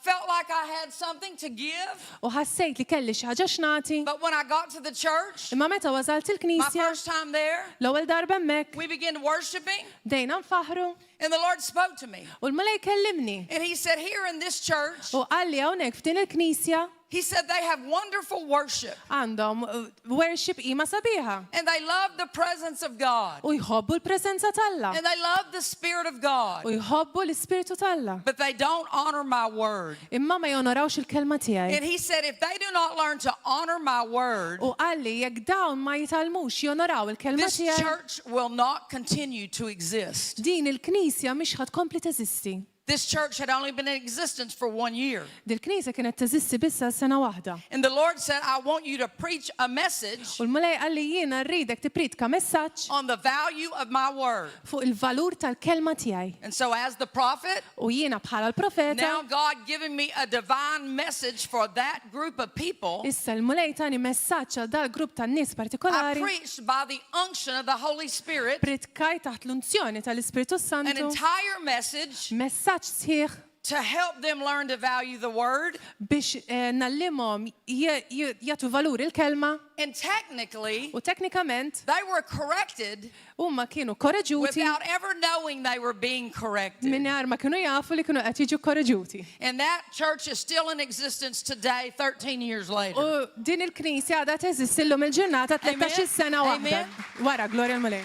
Felt like I had something to give. u ħassejt li kelli xi ħaġa xnati. But when I got to the church, Imma meta wasalt my il-Knisja, first time there, l-ewwel darba hemmhekk, we began worshiping, dejna nfaħru and the Lord spoke to me. u l-mulej kellimni And He said, here in this church, u qalli hawnhekk f'din il-Knisja He said they have wonderful worship. għandhom worship ima sabiħa And they love the presence of God. u jħobbu l-preżenza talla And they love the Spirit of u God. jħobbu l-ispiritu talla. But they don't honor my word. Imma ma jonorawx il-kelma And tiegħi. He said, if they do not learn to honor my word, U qalli jekk dawn ma jitalmux jonoraw il-kelma this tiegħi, church will not continue to exist. din il-Knisja mhix ħadd kompli teżisti. This church had only been in existence for 1 year. Dil-Knisja kienet teżisti bissa sena waħda. And the Lord said, I want you to preach a message U l-mulej qalli jiena rridek tipritka messaġġ on the value of my word. fuq il-valur tal-kelma tiegħi. And so as the prophet, U jiena bħala l-profeta, now God giving me a divine message for that group of people, issa l-mulej tani messaġġ għal dal-grupp tan-nies I partikolari, preached by the unction of the Holy Spirit pritkaj taħt l-unzjoni tal-Ispiritu an Santu, entire message messaġġ sħiħ to help them learn to value the word. biex nallimhom jagħtu valur il-kelma And technically, u teknikament they were corrected huma kienu korreġuti without ever knowing they were being corrected. mingħajr ma kienu jafu li kienu qed jiġu korreġuti. And that church is still in existence today, 13 years later. U din il-Knisja għadha teżisti llum il-ġurnata 13 sena waħda. Amen. Wara, Gloria l-Mulej.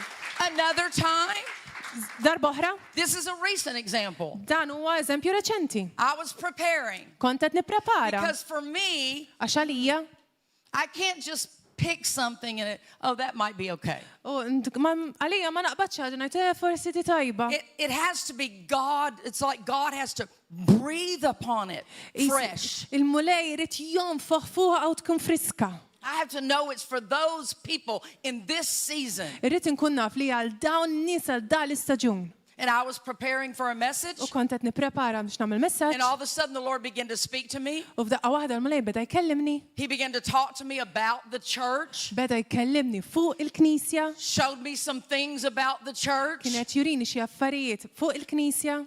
Another time, Darba oħra, this is a recent example. dan huwa eżempju reċenti. I was preparing Kont qed nipprepara because for me, għax għalija I can't just pick something and oh, that might be okay. u għalija ma naqbadx ħaġa ngħid forsi ti tajba. It has to be God. It's like God has to breathe upon it fresh. Il-mulej irid jonfoħ fuqha u tkun friska. I have to know it's for those people in this season. Irrid inkun naf li għal dawn nies għal dan l-istaġun. And I was preparing for a message, U kont qed nipprepara biex nagħmel and messaġġ all of a sudden the Lord began to speak to me. u f'daqqa waħda l-mulej beda jkellimni, He began to talk to me about the church, beda jkellimni fuq il-Knisja, showed me some things about the church, kienet jurini xi affarijiet fuq il-Knisja,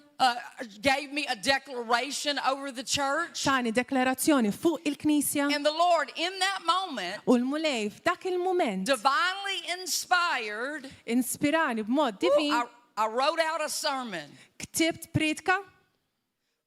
gave me a declaration over the church. tani deklarazzjoni fuq il-Knisja And the Lord, in that moment, u l-mulej f'dak il-mument divinely inspired, inspirani b'mod divin, I wrote out a sermon, ktibt pritka,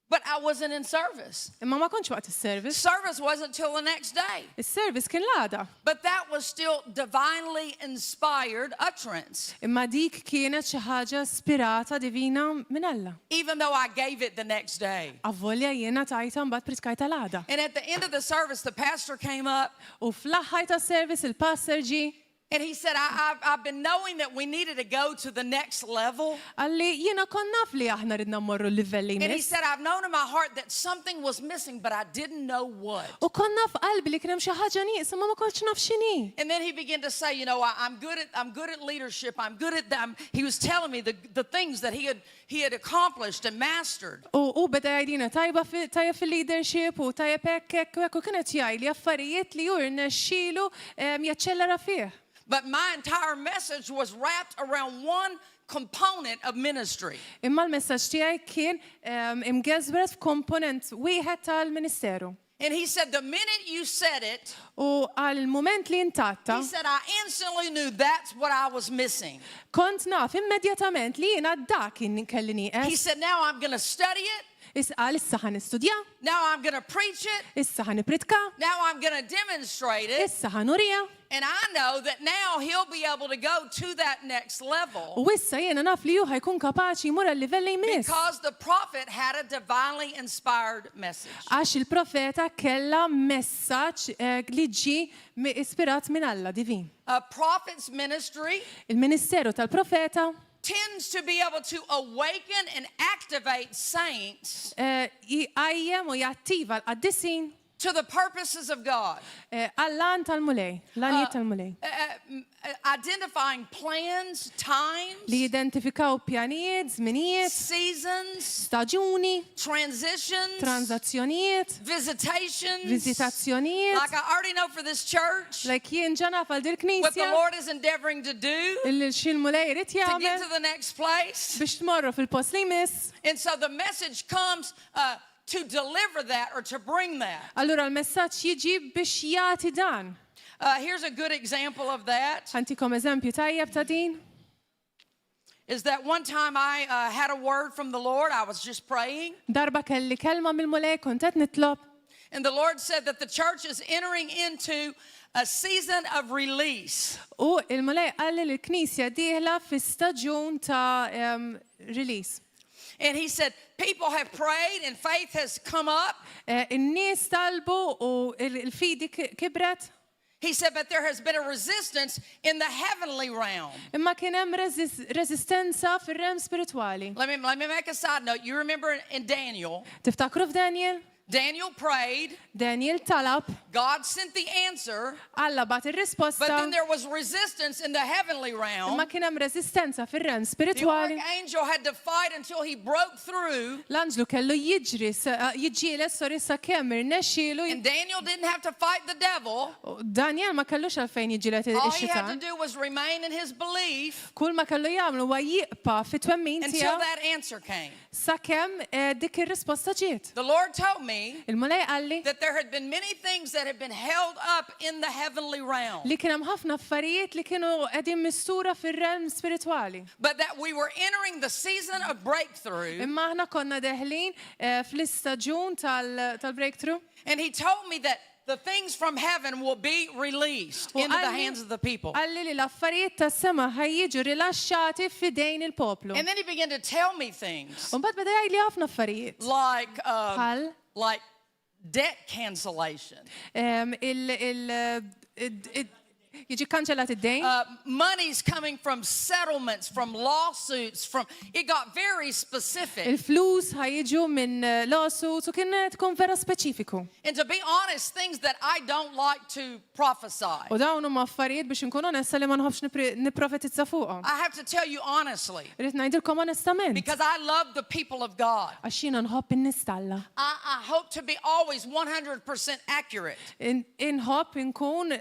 but I wasn't in service. imma ma kontx waqt is-service. Service wasn't till the next day. Is-service kien l-għada. But that was still divinely inspired utterance, Imma dik kienet xi ħaġa ispirata divina minn Alla. even though I gave it the next day. Avvolja jiena tajta mbagħad pritkajta l-għada. And at the end of the service, the pastor came up U fl-aħħar tas-service il-passer ġi and he said, I've been knowing that we needed to go to the next level. għalli jiena kon naf li aħna ridna mmorru l-livelli And he nis. said, I've known in my heart that something was missing, but I didn't know what. U kon naf qalbi li kien hemm xi ħaġa nieqsa ma kontx naf x'inhi. And then he began to say, you know, I'm good at leadership. I'm good at them. He was telling me the things that he had accomplished and mastered. U beda jgħidina tajja fil-leadership u tajja hekk u kienet jgħid li affarijiet li hu rnexxielu jaċċellera fih. But my entire message was wrapped around one component of ministry. Imma l-messaġġ tiegħi kien imgeżbret f'komponent wieħed tal-Ministeru. And he said, the minute you said it, U għal moment li intatta, he said, I instantly knew that's what I was missing. kont naf immedjatament li jiena dak kelli He nieqes. said, now I'm going to study it. Isqal issa ħan istudja, Now I'm going to preach it. issa ħan ipritka, Now I'm going to demonstrate it. issa ħan urija. And I know that now he'll be able to go to that next level U issa jiena naf li hu ħajkun kapaċi jmur għal livelli jmiss. because the prophet had a divinely inspired message. Għax il-profeta kella messaġġ li ġi ispirat minn Alla divin. A prophet's ministry Il-Ministeru tal-Profeta tends to be able to awaken and activate saints jgħajjem u jattiva l-qaddisin to the purposes of God. għall-lan tal-mulej, l-għaniet tal-mulej. Identifying plans, times, Li jidentifikaw pjanijiet, żminijiet, seasons, staġuni, transitions, tranzazzjonijiet, visitations. vizitazzjonijiet. Like I already know for this church, Like jien ġana fal what dil the knisja Lord is endeavoring to do il-xil-mulej rrit to get jagħmel to the next place. biex tmorru fil-post li jmiss. And so the message comes to deliver that or to bring that. Allura l-messaġġ jiġi biex jagħti dan. Here's a good example of that. Ħantikom eżempju tajjeb ta' din. Is that one time I had a word from the Lord. I was just praying. Darba kelli kelma mill-mulej kont qed nitlob. And the Lord said that the church is entering into a season of release. U il-mulej qalli li l-knisja dieħla fi staġun ta' release. And he said, people have prayed and faith has come up. In-nies talbu u il-fidi kibret. He said, but there has been a resistance in the heavenly realm. Imma kien hemm resistenza fir-realm spiritwali. Let me make a side note. You remember in Daniel, Tiftakru f'Daniel? Daniel prayed. Daniel talab, God sent the answer. Alla bat But ir-risposta, then there was resistance in the heavenly realm. imma kien hemm reżistenza fir-realm The spiritwali. archangel had to fight until he broke through. L-anġlu kellu jiġġieled sorry sakemm irnexxielu. And Daniel didn't have to fight the devil. Daniel ma kellux għalfejn jiġġieled All he had to ix-xitan. do was remain in his belief Kull ma kellu jagħmlu huwa jibqa' fit-twemmin until tiegħu that answer came. sakemm dik ir-risposta ġiet. The Lord told me Il-mulej qalli that there had been many things that had been held up in the heavenly realm, li kien hemm ħafna affarijiet li kienu qegħdin mistura fir-realm spiritwali. but that we were entering the season of breakthrough. Imma aħna konna deħlin fl-istaġun tal-breakthrough. And he told me that the things from heaven will be released U into the qalli- hands of the people. Qalli li l-affarijiet tas-sema ħajjiġu rilaxxati f'idejn il-poplu. And then he began to tell me things U mbagħad beda jgħidli ħafna affarijiet. Bħal like debt cancellation, jiġi kanċellat id-dejn. money's coming from settlements, from lawsuits, from it got very specific. Il-flus ħajjiġu minn lawsuits u kien tkun vera speċifiku. And to be honest, things that I don't like to prophesy. U dawn huma affarijiet biex inkun onesta li ma nħobbx nipprofetizza fuqhom. I have to tell you honestly, Rrid ngħidilkom onestament. because I love the people of God. Għax jiena nħobb in-nistalla. I hope to be always 100% accurate. Inħobb inkun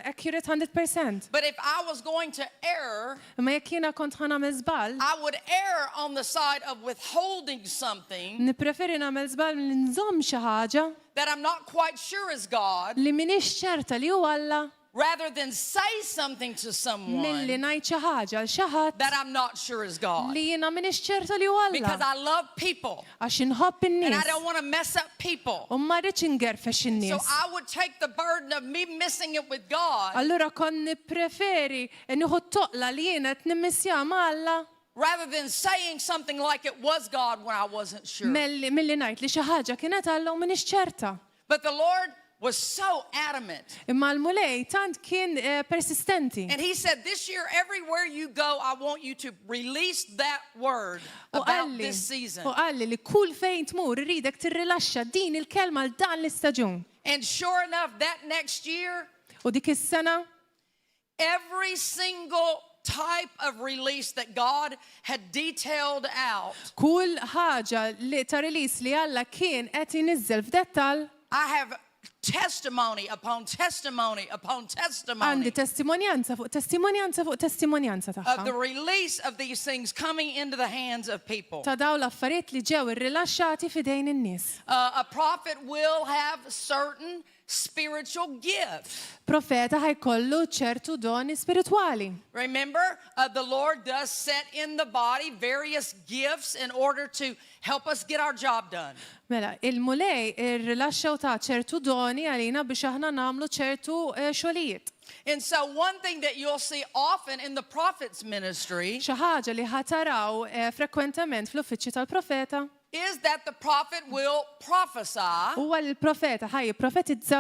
accurate 100%. But if I was going to err, Imma jekk jiena kont ħanamel żball, I would err on the side of withholding something nippreferi nagħmel żball milli nżomm xi ħaġa that I'm not quite sure is God, li m'iniex ċerta li hu Alla rather than say something to milli someone ngħid xi ħaġa għal xi ħadd that I'm not sure is God. li jiena m'iniex ċerta li hu Because Alla. I love people Għax inħobb and I in-nies don't want to mess up people. u ma rridx ingerfex So in-nies. I would take the burden of me missing it with God Allura kon nippreferi nieħu toqla li jiena qed nimmissja ma' Alla rather than saying something like it was God when I wasn't sure. milli ngħid li xi ħaġa kienet Alla u m'iniex ċerta. But the Lord was so adamant. Imma l-mulej tant kien persistenti. And he said, this year, everywhere you go, I want you to release that word about this season. U qalli li kull fejn tmur irridek tirrilaxxa din il-kelma għal dan l-istaġun. And sure enough, that next year, U dik is-sena every single type of release that God had detailed out, kull ħaġa li ta' release li Alla kien qed iniżżel f'dettall I have testimony upon testimony upon testimony għandi testimonjanza fuq testimonjanza fuq testimonjanza of the tagħha. release of these things coming into the hands of people. Ta' daw l-affarijiet li ġew irrilaxxati f'idejn in-nies. A prophet will have certain spiritual gifts. Profeta ħajkollu ċertu doni spiritwali. Remember, the Lord does set in the body various gifts in order to help us get our job done. Mela, il-mulej irrilaxxaw ta' ċertu doni għalina biex aħna nagħmlu ċertu xogħlijiet. And so one thing that you'll see often in the prophet's ministry Xi ħaġa li ħataraw frekwentament fl-uffiċċju tal-profeta is that the prophet will prophesy. huwa li l-profeta ħaj jipprofetizza.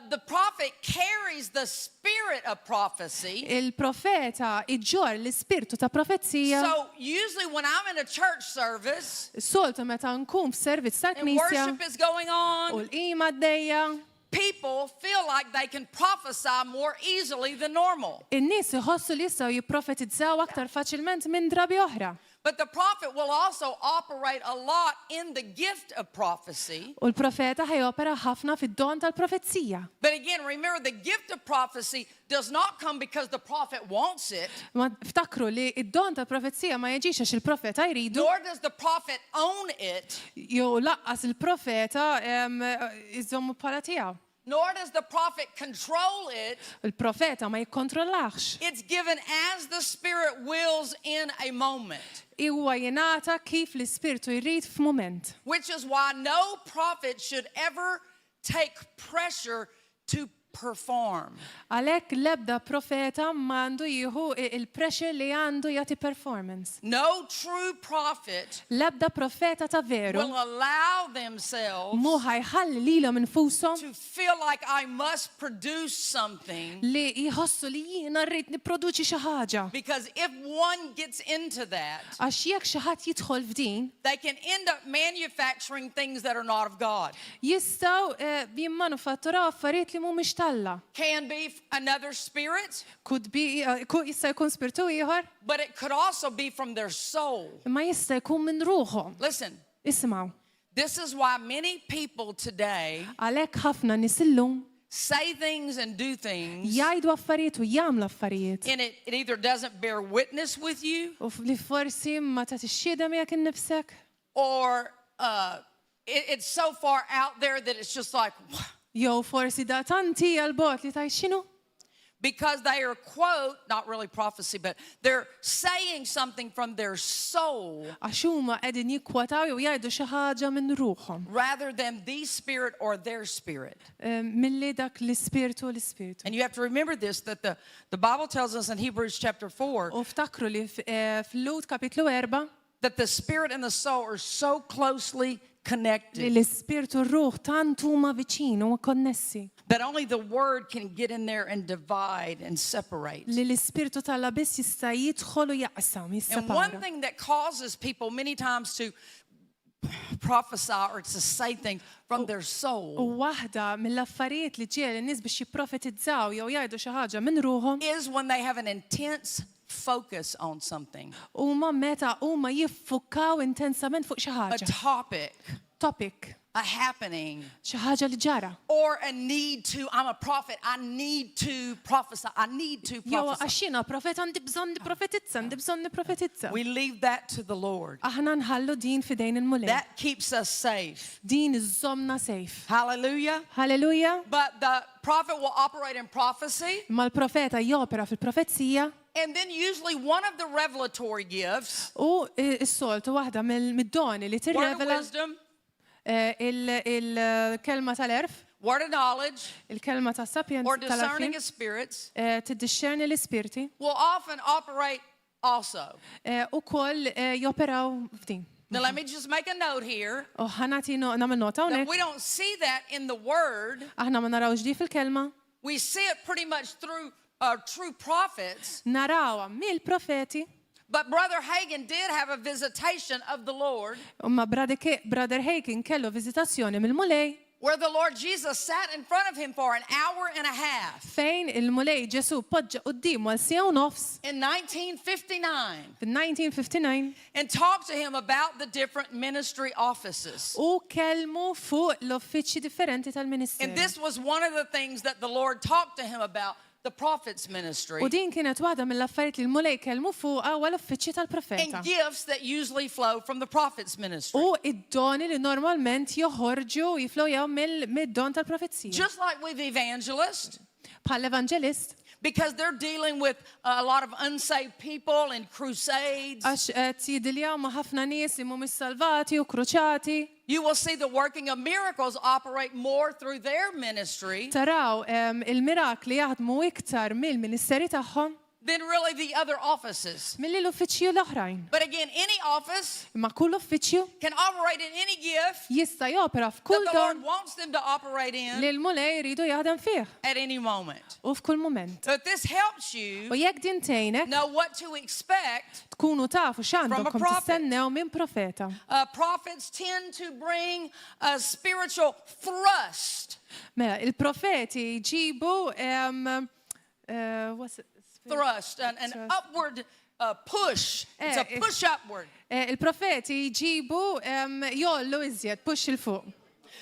The prophet carries the spirit of prophecy. Il-profeta iġġor l-ispirtu ta' profezija. So usually when I'm in a church service Soltu meta nkun f'servizz and tal-Knisja worship is going u on, l-qima d-dejja, people feel like they can prophesy more easily than normal. in-nies iħossu li jistgħu jipprofetizzaw aktar faċilment minn drabi oħra. But the prophet will also operate a lot in the gift of prophecy. U l-profeta ħajopera ħafna fid-don tal-profezija. But again, remember, the gift of prophecy does not come because the prophet wants it, Ma ftakru li id-don tal-profezija ma jiġix għax il-profeta jridu, nor does the prophet own it, jew laqqas il-profeta iżommu bħala tiegħu. nor does the prophet control it. Il-profeta ma jikkontrollax. It's given as the Spirit wills in a moment, Huwa jingħata kif l-ispirtu jrid f'mument. which is why no prophet should ever take pressure to perform. Għalhekk l-ebda profeta m'għandu jieħu il-pressure li għandu jagħti performance. No true prophet L-ebda profeta ta' veru will allow themselves mu ħajħalli lilhom infushom to feel like I must produce something, li jħossu li jiena rrid nipproduċi xi ħaġa. because if one gets into that, Għax jekk xi ħadd jidħol f'din, they can end up manufacturing things that are not of God. jistgħu jimmanufatturaw affarijiet li mhumiex talla. Can be another spirit, Could be jista' jkun spiritu ieħor, but it could also be from their soul. imma jista' jkun minn ruħhom. Listen, Isma'w, this is why many people today għalhekk ħafna nies illum say things and do things, jgħidu affarijiet u jagħmlu affarijiet. and it either doesn't bear witness with you, U li forsi ma tagħtix xhieda miegħek innifsek, or it's so far out there that it's just like, jew forsi da tanti għal-bot li tajt x'inhu? because they are not really prophecy, but they're saying something from their soul Għax huma qegħdin jikkwataw jew jgħidu xi ħaġa minn ruħhom. rather than the spirit or their spirit. Milli dak l-ispirtu l-ispirtu. And you have to remember this, that the Bible tells us in Hebrews chapter 4 U ftakru li f'Lut kapitlu 4 that the spirit and the soul are so closely li connected l-ispirtu r-ruħ tant huma viċin u konnessi. that only the word can get in there and divide and separate. Li l-ispirtu talla biss jista' jidħol u jaqsam, And one jissepara. thing that causes people many times to prophesy or to say things from their U soul waħda mill-affarijiet li ġiel in-nies biex jipprofetizzaw jew jgħidu xi ħaġa minn ruħhom is when they have an intense focus on something, huma meta huma jiffukaw intensament fuq xi a ħaġa. topic, Topic, a happening, xi ħaġa li ġara. or a need to. I'm a prophet. I need to prophesy. I need to Jew prophesy. għax jiena profeta għandi bżonn nipprofetizza, għandi bżonn nipprofetizza. We leave that to the Lord. Aħna nħallu din fidejn il-mulej. That keeps us safe. Din iżomna safe. Hallelujah. Halleluja. But the prophet will operate in prophecy. Ma l-profeta jopera fil-profezija And then usually one of the revelatory gifts, u s-soltu waħda mid-doni li word of tirrevela wisdom, il-kelma tal-erf, word of knowledge, il-kelma ta' sapienza or discerning tal-arfin, of spirits, tiddixxerni l-ispirti will often operate also. u koll joperaw f'din. Now let me just make a note here U ħanati namen nota that unek, we don't see that in the word. aħna ma narawx di fil-kelma, We see it pretty much through true prophets. narawa mill-profeti, But Brother Hagin did have a visitation of the Lord u ma Brother Haken kellu vizitazzjoni mill-mulej, where the Lord Jesus sat in front of him for an hour and a half fejn il-mulej Ġesu poġġa qudiem għal sija u nofs in 1959 fil-1959 and talked to him about the different ministry offices. u kelmu fuq l-uffiċċji differenti And tal-Ministeru. this was one of the things that the Lord talked to him about, the prophet's ministry, U din kienet waħda mill-affarijiet li l-mulej kelmu fuq għal uffiċċji tal-profeta. and gifts that usually flow from the prophet's ministry. U id-doni li normalment joħorġu jiflowjaw mid-don tal-profezija. Just like with evangelists, Bħal-evangelist, because they're dealing with a lot of unsaved people and crusades. għax tidiljaw ma' ħafna nies li mhumiex salvati u kruċati. You will see the working of miracles operate more through their ministry Taraw il-mirakli jaħdmu iktar mill-ministeri tagħhom than really the other offices. milli l-uffiċċju l-oħrajn. But again, any office Imma kull uffiċċju can operate in any gift jista' jopera that f'kull the Lord don wants them to operate li in l-mulej jridu jaħdem fih at any moment. u f'kull mument. So if this helps U you jekk din tgħinek know what to expect, tkunu tafu From a x'għandkom prophet. tistennew minn profeta. prophets tend to bring a spiritual thrust. Mela, il-profeti jġibu Thrust, an upward push. It's a push upward. il-profeti jġibu jollu iżjed, push il-fuq.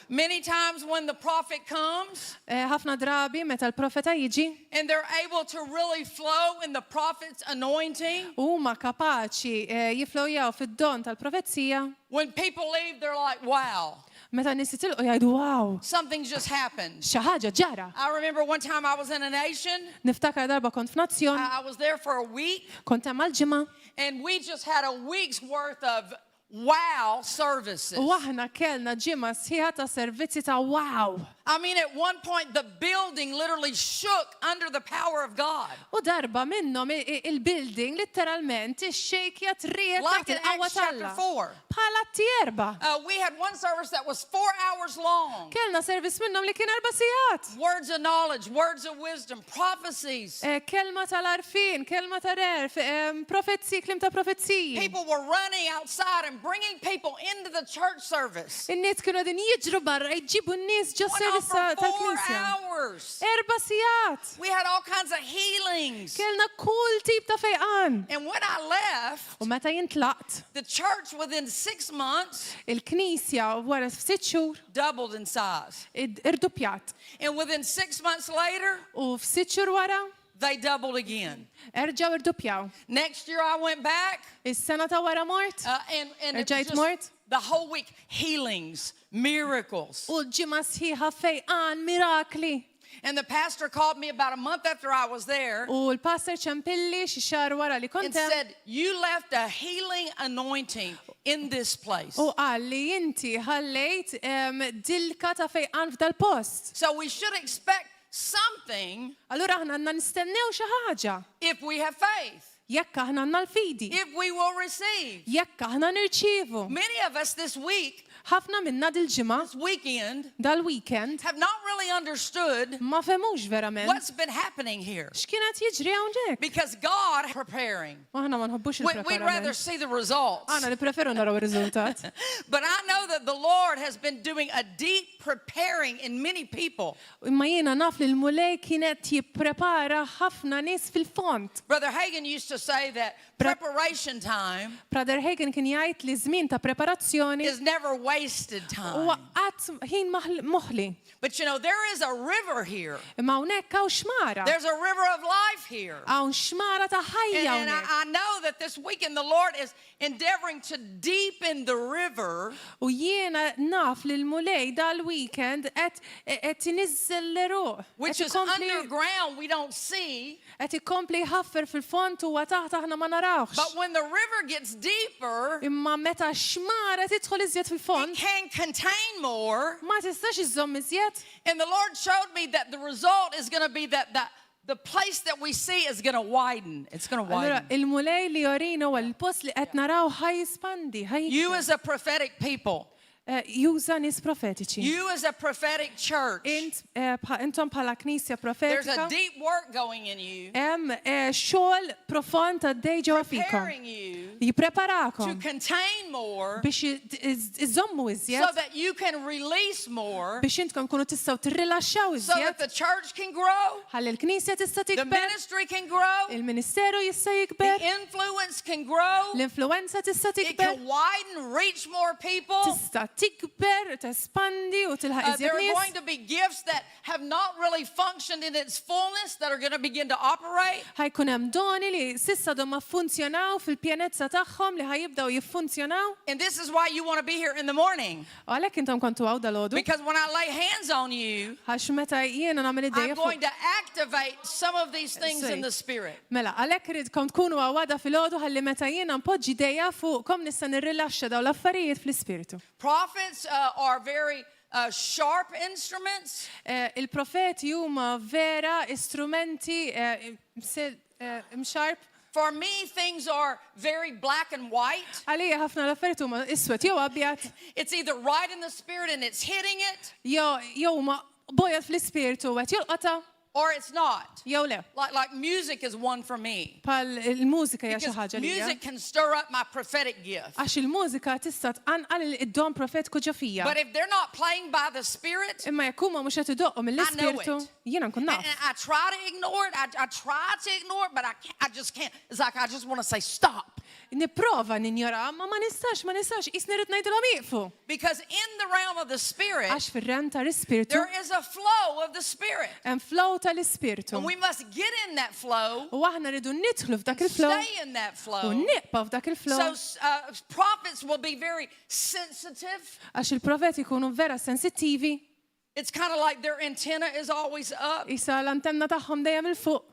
Many times when the prophet comes Ħafna drabi meta l-profeta jiġi and they're able to really flow in the prophet's anointing, huma kapaċi jiflowjaw fid-don tal-profezija, when people leave, they're like, wow, meta nies jitilqu jgħidu wow, something's just happened. xi ħaġa ġara. I remember one time I was in a nation, Niftakar darba kont f'nazzjon, I was there for a week, kont hemm għall-ġimgħa, and we just had a week's worth of wow services. U aħna kellna ġimgħa sħiħa ta' servizzi ta' wow. I mean, at one point, the building literally shook under the power of God. U darba minnhom il-building literalment ixxejkja triet Like taħt in il-qawwa Acts chapter talla. 4. Bħala t-erba. We had one service that was 4 hours long. Kellna servizz minnhom li kien 4 sigħat. Words of knowledge, words of wisdom, prophecies. Kelma tal-arfin, kelma tal-erf, profezzi, klim ta' profezziji. People were running outside and bringing people into the church service. In-nies kienu din jiġru barra, jġibu n-nies ġo servizz For 4 tal-knisja. hours. 4 sigħat. We had all kinds of healings. Kellna kull tip ta' fejqan. And when I left, U meta jintlaqt, the church within 6 months il-knisja wara 6 xhur doubled in size. irdupjat. And within 6 months later, U f'6 xhur wara, they doubled again. erġaw irdupjaw. Next year I went back Is-sena ta' wara mort, and it was Erġajt just mort? the whole week healings, miracles. u ġimgħa sħiħa fejqan, mirakli. And the pastor called me about a month after I was there U l-pastor ċempilli xi xahar wara li and kontem said, "You left a healing anointing in this place." u qal li inti ħallejt dilka ta' fejqan f'dal post. So we should expect something Allura aħna għandna nistennew xi ħaġa. if we have faith, Jekk aħna għandna l-fidi, if we will receive. jekk aħna nirċievu. Many of us this week, Ħafna minna dil-ġimgħa this weekend, dal-weekend have not really understood ma femux verament what's been happening here. x'kienet jiġri hawnhekk. Because God is preparing. Aħna ma nħobbux We'd rather il-preparament. see the results. Aħna nippreferu naraw ir-riżultat. But I know that the Lord has been doing a deep preparing in many people. Imma jiena naf li l-mulej kienet jipprepara ħafna nies fil-font. Brother Hagin used to say that preparation time Brother Hagen kien jgħid li żmien ta' preparazzjoni is never wasted huwa time. qatt ħin moħli. But you know, there is a river here. Imma hawnhekk hawn xmara. There's a river of life here. Hawn xmara ta' ħajja And hawnhekk. I know that this weekend the Lord is endeavoring to deepen the river U jiena naf li l-mulej dal-weekend qed iniżżel l-eruq. which is underground, we don't see. Qed ikompli jħaffer fil-font u taħt aħna ma narawx. But when the river gets deeper, Imma meta xmara tidħol iżjed it fil-font, can contain more. ma tistax iżomm iżjed. And the Lord showed me that the result is going to be that the place that we see is going to widen. It's going to Allura, widen. il-mulej li jorina u l-post li qed naraw ħaj jispandi, You as a prophetic people, juża nies profetiċi. you as a prophetic church, Intom bħala knisja there's profetika, a deep work going in you, hemm xogħol profond għaddej ġewwa fikom. preparing you to Jippreparakom contain more biex iżommu so iżjed, that you can release more, biex intkom kunu tistgħu tirrilaxxaw so that iżjed, the church can grow, ħalli l-knisja tista' the tikber, ministry can grow, il-ministeru jista' the jikber, influence can grow, l-influenza tista' it tikber, can widen, reach more people. tista' tikber, tespandi u tilħaq There iżjed are going nies. to be gifts that have not really functioned in its fullness that are going to begin to operate. Ħajkun hemm doni li s'issa ma funzjonaw fil-pjanezza tagħhom li ħajibdew jiffunzjonaw. And this is why you want to be here in the morning. U għalhekk intom kontu għaw dal-għodu. Because when I lay hands on you, Għax meta jiena nagħmel I'm id-dejja going fuq. to activate some of these things in the spirit. Mela, għalhekk iridkom tkunu għawada fil-għodu ħalli meta jiena npoġġi dejja fuqkom nista' nirrilaxxa dawn l-affarijiet fl-ispiritu. Prophets are very sharp instruments. Il-profeti huma vera istrumenti mxarp. For me, things are very black and white. Għalija ħafna l-affarijiet huma iswed jew abjad, It's either right in the spirit and it's hitting it, jew huma bojjed fl-ispiritu qed jolqota or it's not. jew le. Like music is one for me. Pal il-mużika hija xi Because ħaġa li music can stir up my prophetic gift. għax il-mużika tista' tqanqal id-don profetku ġo fija. But if they're not playing by the Spirit, Imma jekk huma mhux qed idoqqu mill-ispirtu, jiena nkun and naf. I try to ignore it, I try to ignore it, but I just can't. It's like I just want to say stop. Nipprova ninjora, ma nistax, isni rrid ngħidilhom iqfu. Because in the realm of the Spirit, Għax fir-rem tal-ispirtu there is a flow of the Spirit. hemm flow tal-ispirtu. And we must get in that flow, U aħna rridu nidħlu f'dak il-flow stay in that u flow. nibqa' f'dak il-flow. So prophets will be very sensitive. Għax il-profeti jkunu vera sensittivi, It's kind of like their antenna is always up. isa l-antenna tagħhom dejjem il fuq.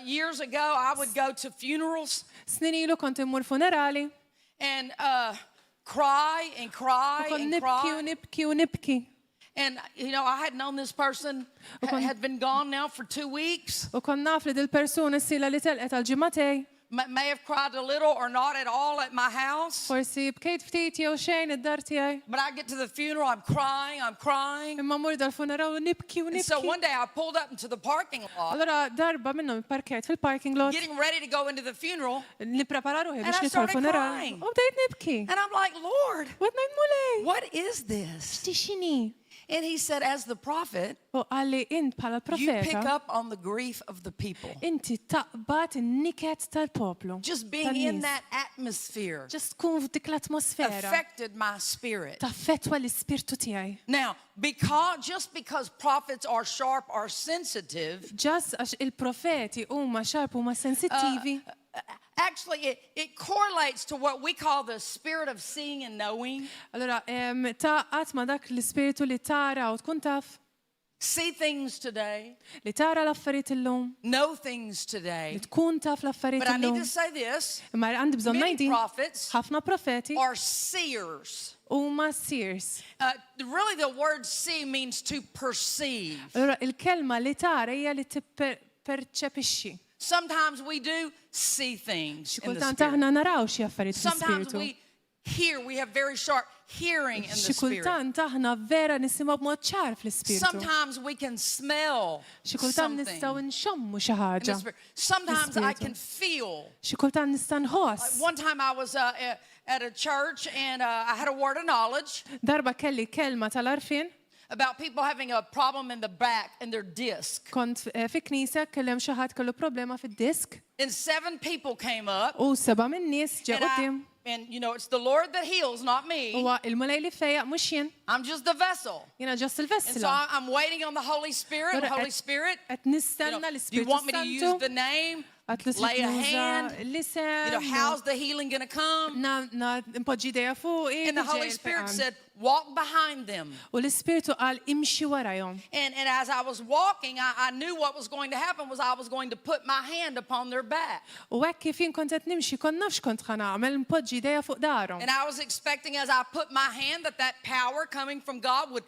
Years ago, I would go to funerals, Snin ilu kont immur funerali and cry and cry Kon and nibki u cry. nibki u nibki. And, you know, I had known this person had been gone now for 2 weeks. U kon naf li dil-persuna s-sila li telqet għal-ġimatej. May have cried a little or not at all at my house. Forsi bkejt ftit jew xejn id-dar tiegħi. But I get to the funeral, I'm crying. Imma mur dal-funeraw u nibki u And so nibki. one day I pulled up into the parking lot, Allora darba minnhom parkejt fil-parking lot. getting ready to go into the funeral. Nipprepara ruħi And biex I nidħol started funeral. crying. U bdejt nibki. And I'm like, Lord, Wat ngħid mulej? what is this? Tixini. And he said, as the prophet, U għalli int bħala you pick profeta. up on the grief of the people. Inti taqbad in-niket tal-poplu. Just being in that atmosphere Just tkun f'dik l-atmosfera. affected my spirit. Taffetwa l-ispirtu tiegħi. Now, just because prophets are sharp or sensitive, Just għax il-profeti huma sharp huma sensittivi. actually it correlates to what we call the spirit of seeing and knowing. Allora, taqat ma dak l-ispiritu li tara u tkun taf. See things today, Li tara l-affarijiet illum. know things Li today. tkun taf l-affarijiet But I need illum. to say this, Imma għandi bżonn many ngħidin. prophets Ħafna profeti are seers. huma seers. Really the word see means to perceive. Allora, il-kelma li tara hija li tipperċepixxi. Sometimes we do see things Xi in the kultant spirit. aħna naraw xi affarijiet Sometimes fl-ispiritu. we have very sharp hearing in the Xi spirit. kultant aħna vera nisimgħu b'mod ċar fl-ispiritu. Sometimes we can smell Xi kultant something nistgħu nxommu xi in the ħaġa. spirit. Sometimes I Spiritu. can feel. Xi kultant nista' nħoss. One time I was at a church and I had a word of knowledge Darba kelli kelma tal-arfin, about people having a problem in the back in their disc. kont fi knisja kellem xi ħadd kellu problema fid-disk And 7 people came up. u seba' min-nies ġew And, quddiem. and you know, it's the Lord that heals, not me. Huwa il-mulej li fejjaq mhux jien, I'm just the vessel. jiena ġost And so il-vessila. I'm waiting on the Holy Spirit. Allora, Holy Spirit, Qed you know, nistenna do you l-Ispiritu want me to use the Santu. name? Għat li Lay a hand? l-isem. You know, how's the healing going to come? Na impoġġi dejja fuq And the Holy Spirit said, walk behind them. U l-Ispiritu qal imxi warajhom. And as I was walking, I knew what was going to happen was I was going to put my hand upon their back. U hekk kif jien kont qed nimxi kon nafx kont ħa nagħmel impoġġi dejja fuq darhom. And I was expecting as I put my hand that power coming from God would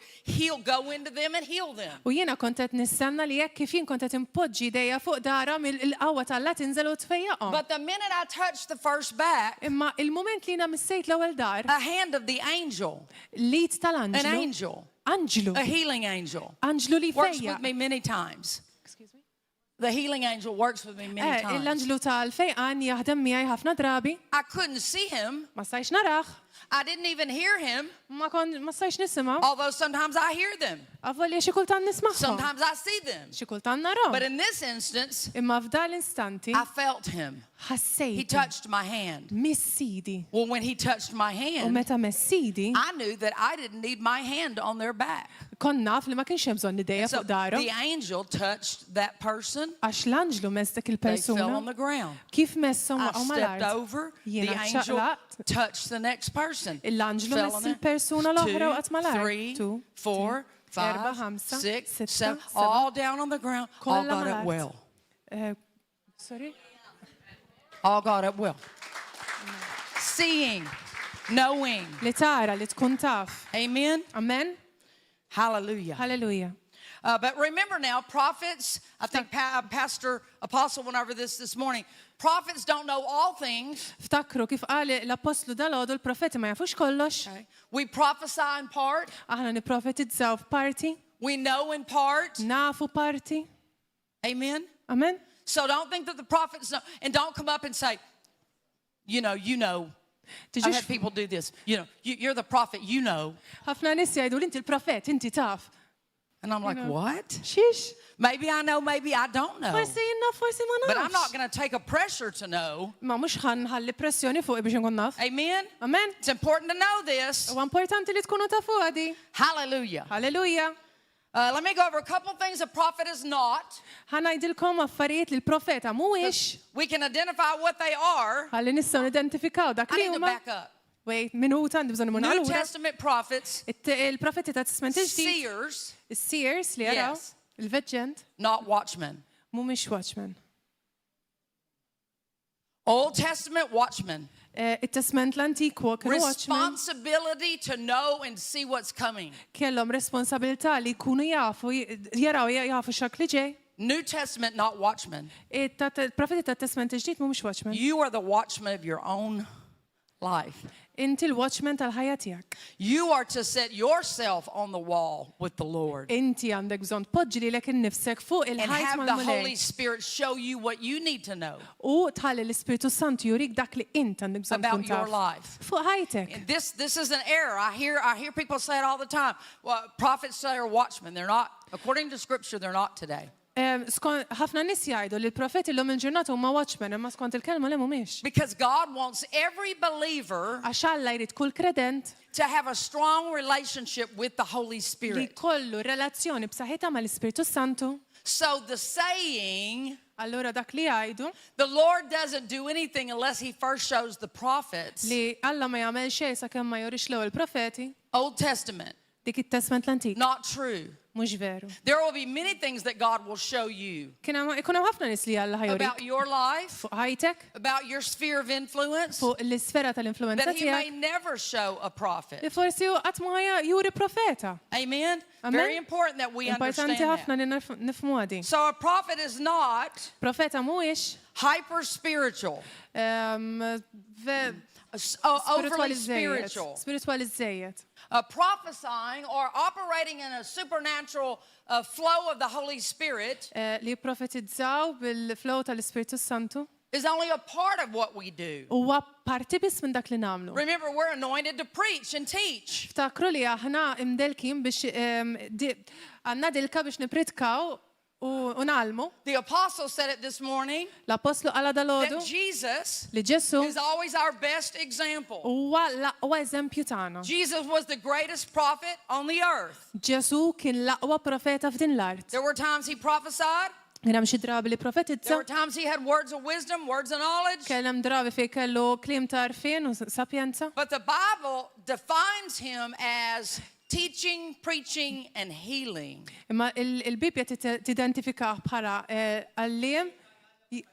go into them and heal them. U jiena kont qed nistenna li hekk kif jien kont qed impoġġi dejja fuq darhom il-qawwa tal-lat tinżel u tfejjaqhom. But the minute I touched the first back, Imma il-mument li jiena missejt l-ewwel dar, a hand of the angel, lit an tal-anġlu. angel, Anġlu. a healing angel, Anġlu li works fejja. with me many times. The healing angel works with me many times. Il-anġlu tal-fejqan jaħdem miegħi ħafna drabi, I couldn't see him. ma stajx naraħ, I didn't even hear him, ma stajx nisimgħu. although sometimes I hear them. Avolja xi kultant nismagħhom. Sometimes I see them. Xi kultant narahom. But in this instance, Imma f'dal instanti I felt him. He ħassejt touched my hand. missidi. Well, when he touched my U hand, meta messidi, I knew that I didn't need my hand on their back. kon naf li ma kienx hemm bżonn idejja So fuq darhom. the angel touched that person. Għax l-anġlu mess dak They fell il-persuna. on the ground. Kif messom I waqgħu stepped mal-art. over. The Jiena angel ċaqlaqt. touched the next person. Il-anġlu Fell mess on it. il-persuna l-oħra waqgħet mal-art. 3, 2, 4, 4, 5, 5, 6, 6, 7, 7, all down on the ground. All kollha got mal-art. up well. Sorry? All got up well. Seeing, knowing. Li tara, li tkun taf. Amen. Amen? Hallelujah. Halleluja. But remember now, prophets, I think Pastor Apostle went over this morning. Prophets don't know all things. Ftakru kif qal l-apostlu dal-għodu l-profeti ma jafux kollox. Okay. We prophesy in part. Aħna niprofetizzaw f'parti, We know in part. nafu parti. Amen. Amen? So don't think that the prophets know. And don't come up and say, you know. I've had Tiġix people do this. You're the prophet, you know. ħafna nis jgħidu li inti l-profet, inti taf. And I'm like, what? Xiex? Maybe I know, maybe I don't know. Forsi jinna, forsi ma But I'm not nafx. going to take a pressure to know. Ma mux ħalli pressjoni fuq biex nkun naf. Amen. Amen? It's important to know this. U importanti li tkunu tafu għadi. Hallelujah. Halleluja. Let me go over a couple things a prophet is not. Ħanajdilkom affarijiet li l-profeta mhuwiex. We can identify what they are. Ħalli nistgħu nidentifikaw dak I li need to huma. back up. Wait, minuta għandi bżonn imur New għalura. Testament prophets, Il-profeti ta' tisment il-ġdid. seers, Is-seers li jaraw. Yes. Il-veġġent. not watchmen. Mhumiex watchmen. Old Testament watchmen. it-testament l-antiku kienu watchmen responsibility to know and see what's coming. kellhom responsabilità li jkunu jafu jafu x'hekk li ġej. New Testament, not watchmen. Il-profeti tat-testament il-ġdid mhumiex watchmen. You are the watchman of your own life. Inti l-watchman tal-ħajja tiegħek. You are to set yourself on the wall with the Lord Inti għandek bżonn tpoġġi lilek innifsek fuq and il-ħajt have the Holy mal-mulej. Spirit show you what you need to know U tħalli l-Ispiritu Santu jurik dak li int għandek bżonn about tkun your taf. life. Fuq ħajtek. And this is an error. I hear people say it all the time. Well, prophets say are watchmen. They're not. According to Scripture, they're not today. Ħafna nies jgħidu li l-profeti l-lum il-ġurnata huma watchmen imma skont il-kelma li mhumiex. Because God wants every believer Għax Alla jrid kull kredent to have a strong relationship with the Holy li Spirit. kollu relazzjoni b'saħħitha mal-Ispiritu Santu. So the saying, Allura dak li jgħidu the Lord doesn't do anything unless He first shows the prophets, li Alla ma jagħmel xejn sakemm ma jurix l-ewwel profeti, Old Testament, dik it-testament l-antik. not true. Mhux veru. There will be many things that God will show you Ikun hemm ħafna nies li Alla ħajurik about your life, fuq ħajtek, about your sphere of influence, fuq l-isfera tal-influenza that He may tiegħek. never show a prophet. Li forsi qatt ma juri profeta. Amen? Amen. Very important that we understand Importanti ħafna that. li nifhmu għadi. So a prophet is not Profeta mhuwiex hyper spiritual, overly spiritual, spirituali żejjed. prophesying or operating in a supernatural flow of the Holy Spirit Li profetizzaw bil-flow tal-Ispiritu Santu is only a part of what we do. huwa parti biss minn dak li nagħmlu. Remember, we're anointed to preach and teach. Ftakru li aħna imdelkin biex għandna dilka biex nipritkaw u nagħlmu. The apostle said it this morning L-Apostlu qala dalodu that Jesus li Ġesu is always our best example. huwa eżempju tagħna. Jesus was the greatest prophet on the earth. Ġesu kien l-aqwa profeta f'din l-art. There were times he prophesied. Kien hemm xi drabi li There profetizza, were times he had words of wisdom, words of knowledge. kellem drabi fejn kellu kliem ta' arfien u sapjenza. But the Bible defines him as teaching, preaching, and healing. Imma il-Bibja tidentifikaħ bħala għalliem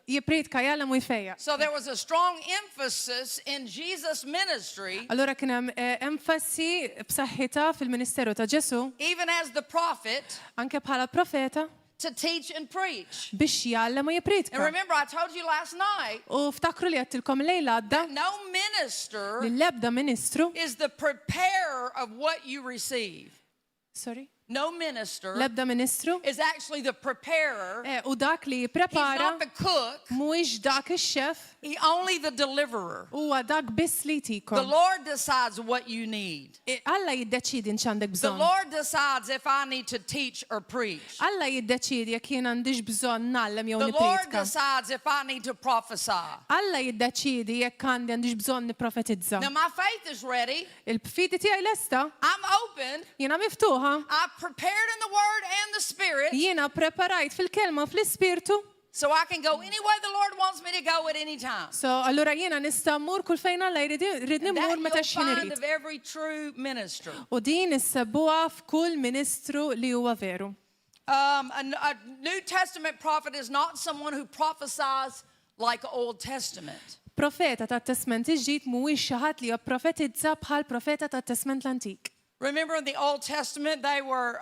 jipritka jgħallem u jfejja. So there was a strong emphasis in Jesus' ministry, Allura kien hemm enfasi b'saħħitha fil-Ministeru ta' Ġesu, even as the prophet, anke bħala profeta, to teach and preach. biex jgħallem u And jipritka. remember, I told you last night, U ftakru li għattilkom lejla għadda no minister li l-ebda ministru, is the preparer of what you receive. sorry, No minister l-ebda ministru, is actually the preparer. u dak li He's jipprepara not the cook. mhuwiex dak ix-xef, He's only the deliverer. huwa dak biss li The jtikom. Lord decides what you need. Alla jiddeċidi x'għandek The bżonn. Lord decides if I need to teach or preach. Alla jiddeċidi jekk jien għandix bżonn nagħlem jew The Lord nipritka. decides if I need to prophesy. Alla jiddeċidi jekk għandix bżonn nipprofetizza. Now my faith is ready. Il-fidi tiegħi lesta, I'm open. jiena miftuħa, I've prepared in the Word and the Spirit, jiena preparajt fil-kelma u fl-ispirtu, so I can go any way the Lord wants me to go at any time. so allura jiena nista mmur kull fejn Alla jrid That nimmur you'll meta x'jien find irid. of every true minister. U din issebuha f'kull ministru li huwa veru. A New Testament prophet is not someone who prophesies like Old Testament. Profeta tat-Testament iġdid mhuwiex xi ħadd li jipprovetizza bħal profeta tat-Testament l-Antik. Remember in the Old Testament, they were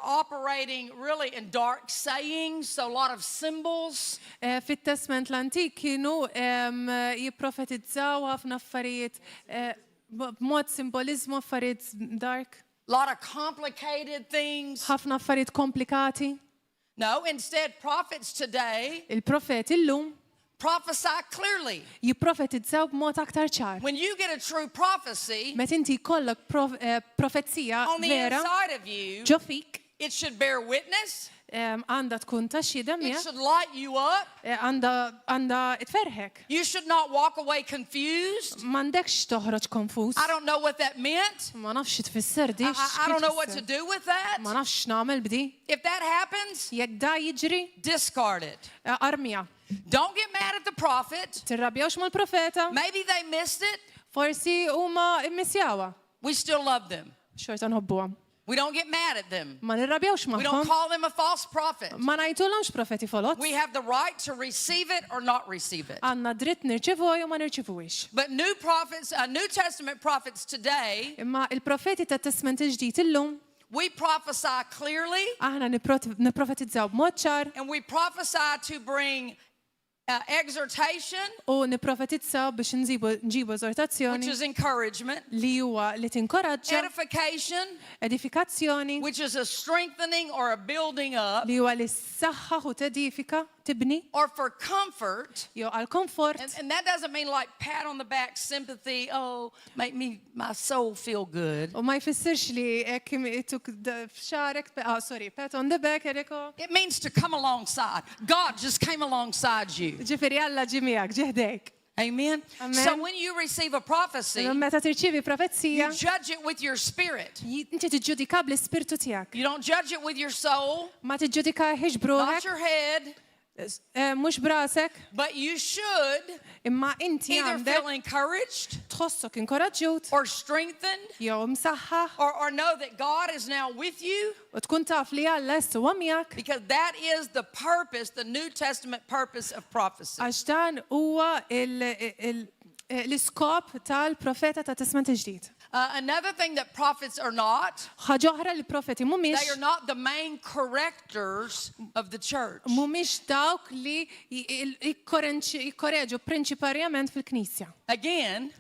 operating really in dark sayings, so a lot of symbols. Fit-Testament l-Antik kienu jipprofetizzaw ħafna affarijiet b'mod simbolizmu affarijiet dark, A lot of complicated things. ħafna affarijiet komplikati. No, instead, prophets today Il-profeti llum prophesy clearly. jipprofetizzaw b'mod aktar ċar. When you get a true prophecy Meta inti jkollok profezija on the vera inside of you, ġo fik, it should bear witness, għandha tkun taxxida it mija, should light you up. għandha tferħek. You should not walk away confused. M'għandekx toħroġ konfuż. I don't know what that meant. Ma nafx tfisser di. I don't know what to do with that. Ma nafx nagħmel b'di. If that happens, Jekk da jiġri, discard it. armija. Don't get mad at the prophet. Tirrabjawx mal-profeta, Maybe they missed it. forsi huma immissjawa. We still love them. Xorta nħobbuha. We don't get mad at them. Ma nirrabjawx We don't magħhom. call them a false prophet. Ma ngħidulhomx profeti folot. We have the right to receive it or not receive it. Għandna dritt nirċevuh jew ma nirċevuhiex. But new prophets, New Testament prophets today, Imma il-profeti tat-Testament il-ġdid illum we prophesy clearly aħna nipprofetizzaw b'mod ċar and we prophesy to bring exhortation, u nipprofetizzaw biex nġibu which eżortazzjoni is encouragement, li huwa li tinkoraġġa, edification, edifikazzjoni which is a strengthening or a building up, li huwa li ssaħħaħ u tedifika, tibni, or for comfort. jew għal komfort. And that doesn't mean like pat on the back, sympathy, oh, make my soul feel good. U ma jfissirx li hekk tuk f'xarek, pat on the back, eriko. It means to come alongside. God just came alongside you. Ġifieri Alla ġi miegħek, ġieħdejk. Amen? Amen. So when you receive a prophecy, Imma meta tirċievi profezija, you judge it with your spirit. inti tiġġudika bl-ispirtu tiegħek. You don't judge it with your soul, Ma tiġġudikahiex not bruħek, your head, mhux brasek, but you should imma inti either għandek feel encouraged tħossok inkoraġġut or strengthened jew msaħħaħ or know that God is now with you, u tkun taf li Alla issa huwa miegħek because that is the purpose, the New Testament purpose of prophecy. għax dan huwa l-iskop tal-profeta ta' Testament il-ġdid. Another thing that prophets are not, Ħaġa oħra li profeti they mhumiex are not the main correctors of the church. mhumiex dawk li jikkoreġu prinċiparjament fil-Knisja. Again,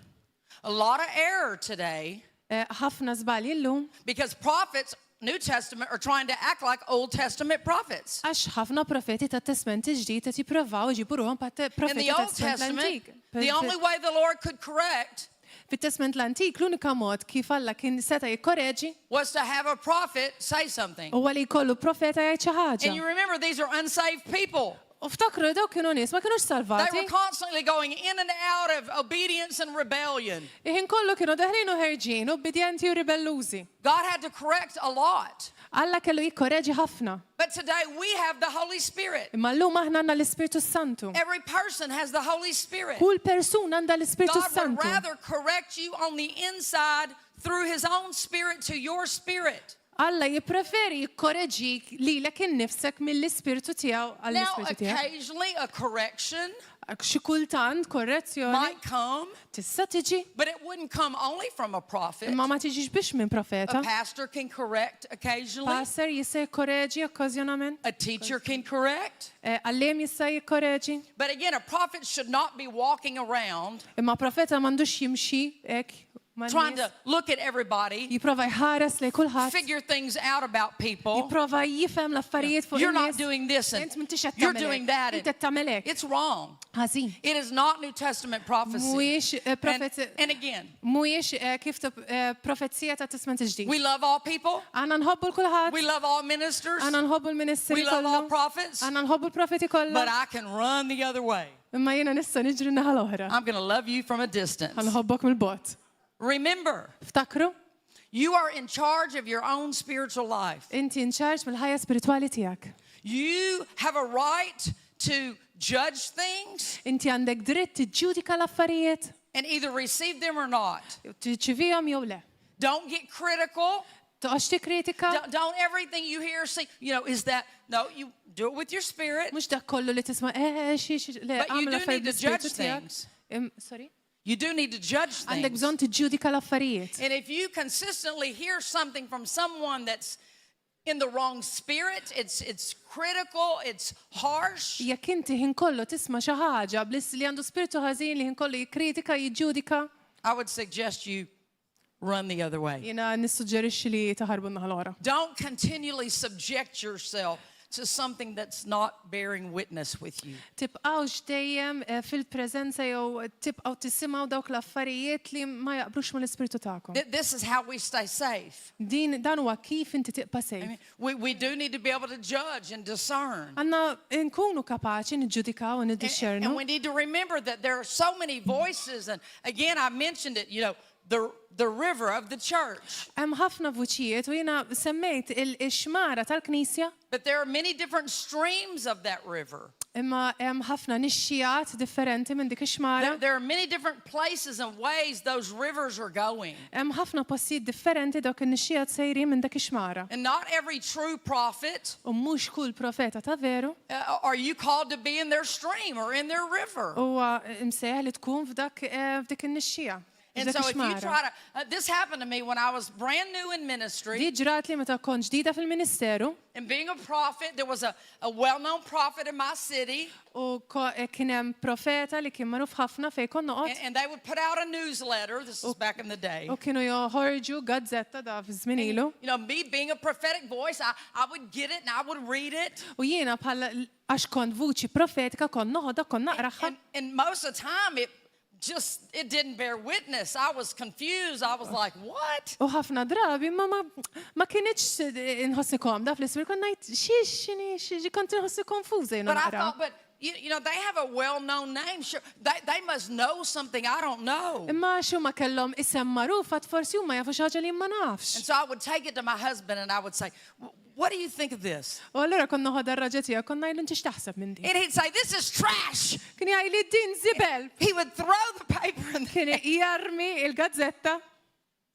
a lot of error today Ħafna żbalji llum because prophets, New Testament, are trying to act like Old Testament prophets. għax ħafna profeti ta' Testament il-ġdid qed jippruvaw iġibu ruhom In profeti the ta' Old Testament Testament, l-Antik. the only way the Lord could correct Fit-Testament l-Antik l-unika mod kif Alla kien seta' jikkoreġi was to have a prophet say something. huwa li jkollu profeta jgħid xi ħaġa. And you remember, these are unsaved people. U ftakru dawk kienu nies ma kienux They salvati. were constantly going in and out of obedience and rebellion. Iħin kollu kienu daħlin u ħerġin, obbedjenti u ribellużi. God had to correct a lot. Alla kellu jikkoreġi ħafna. But today we have the Holy Spirit. Imma llum aħna għandna l-Ispirtu Santu. Every person has the Holy Spirit. Kull persuna għandha l-Ispirtu God would Santu. rather correct you on the inside through His own Spirit to your spirit. Alla jippreferi jikkoreġik lilek innifsek mill-Ispirtu tiegħu Now, għall-Ispirtu tiegħek. occasionally a correction Xi kultant korrezzjoni might come, tista' tiġi, but it wouldn't come only from a prophet. imma ma tiġix biex minn profeta. A pastor can correct occasionally. Passer jista' jikkoreġi okkażjonament. A teacher can correct. Għalliem jista' jikkoreġi. But again, a prophet should not be walking around Imma profeta m'għandux jimxi hekk trying to look at everybody, jipprova jħares lejn kulħadd. figure things out about people. Jipprova jifhem l-affarijiet fuq You're not in-nies. doing this and Int m'intix qed you're tagħmel doing hekk. that. Int qed tagħmel hekk. It's wrong. Ħażin. It is not New Testament prophecy. Mhuwiex And again, mhuwiex kif profezija ta' Testament il-ġdid. we love all people. Għandna nħobbu l-kulħadd, We love all ministers. għandna nħobbu l-ministri We love all kollu, prophets. għandna nħobbu l-profeti kollha, But I can run the other way. imma jiena nista' niġri naħa l-oħra. I'm going to love you from a distance. Ħanħobbok mill-bot. Remember, Ftakru, you are in charge of your own spiritual life. inti inċarġ mill-ħajja spiritwali tiegħek. You have a right to judge things Inti għandek dritt tiġġudika l-affarijiet, and either receive them or not. tirċivihom jew le. Don't get critical. Toqgħodx tikkritika, Don't everything you hear see, is that, no, you do it with your spirit. mhux dak kollu li tisma' le But you għamel do affarijiet need to judge bl-ispirtu tiegħek. things. Sorry? You do need to judge Għandek things. bżonn tiġġudika l-affarijiet. And if you consistently hear something from someone that's in the wrong spirit, it's critical, it's harsh, Jekk inti ħin kollu tisma' xi ħaġa bliss li għandu spiritu ħażin li ħin kollu jikkritika, jiġġudika, I would suggest you run the other way. jiena nissuġġerixxi li taħarbu naħa l-oħra. Don't continually subject yourself to something that's not bearing witness with you. Tibqgħux dejjem fil-preżenza jew tibqgħu tisimgħu dawk l-affarijiet li ma jaqblux mal-ispirtu tagħkom. This is how we stay safe. Dan huwa kif inti tibqa' I sejf. mean, we do need to be able to judge and discern. Għandna nkunu kapaċi niġġudikaw u And niddixxernu. we need to remember that there are so many voices. And again, I mentioned it, the river of the church. Hemm ħafna vuċijiet u jiena semmejt il-xmara tal-Knisja. But there are many different streams of that river. Imma hemm ħafna nixxijat differenti minn dik ix-xmara. There are many different places and ways those rivers are going. Hemm ħafna postijiet differenti dawk in-nixxijat sejrin minn dak ix-xmara. And not every true prophet U mhux kull profeta ta' veru are you called to be in their stream or in their river. huwa msejħ li tkun f'dik in-nixxija. And so if you try to, this happened to me when I was brand new in ministry. Di ġrat li meta kont ġdida fil-ministeru. And being a prophet, there was a well-known prophet in my city. U kien hemm profeta li kien magħruf ħafna fejn kont noqgħod. And they would put out a newsletter. This is back in the day. U kienu joħorġu gazzetta da f'żmien ilu. You know, me being a prophetic voice, I would get it and I would read it. U jiena bħala għax kont vuċi profetika kont noħodha kont naqraħħa. And most of the time it didn't bear witness. I was confused. I was like, what? U ħafna drabi ma kienx inħossi komda fl-isfir kont ngħid xi kont inħossi konfuża jiena But I naqra. thought, but you know, they have a well-known name. Sure, they must know something I don't know. Imma x'huma kellhom isem magħruf għad forsi huma jafu xi ħaġa li ma And nafx. so I would take it to my husband and I would say, what do you think of this? U allura kont noħodha r-raġa tiegħek kont ngħidlu inti x'taħseb minn din. And he'd say, this is trash. Kien jgħidli din żibel. He would throw the paper in the Kien jarmi il-gazzetta.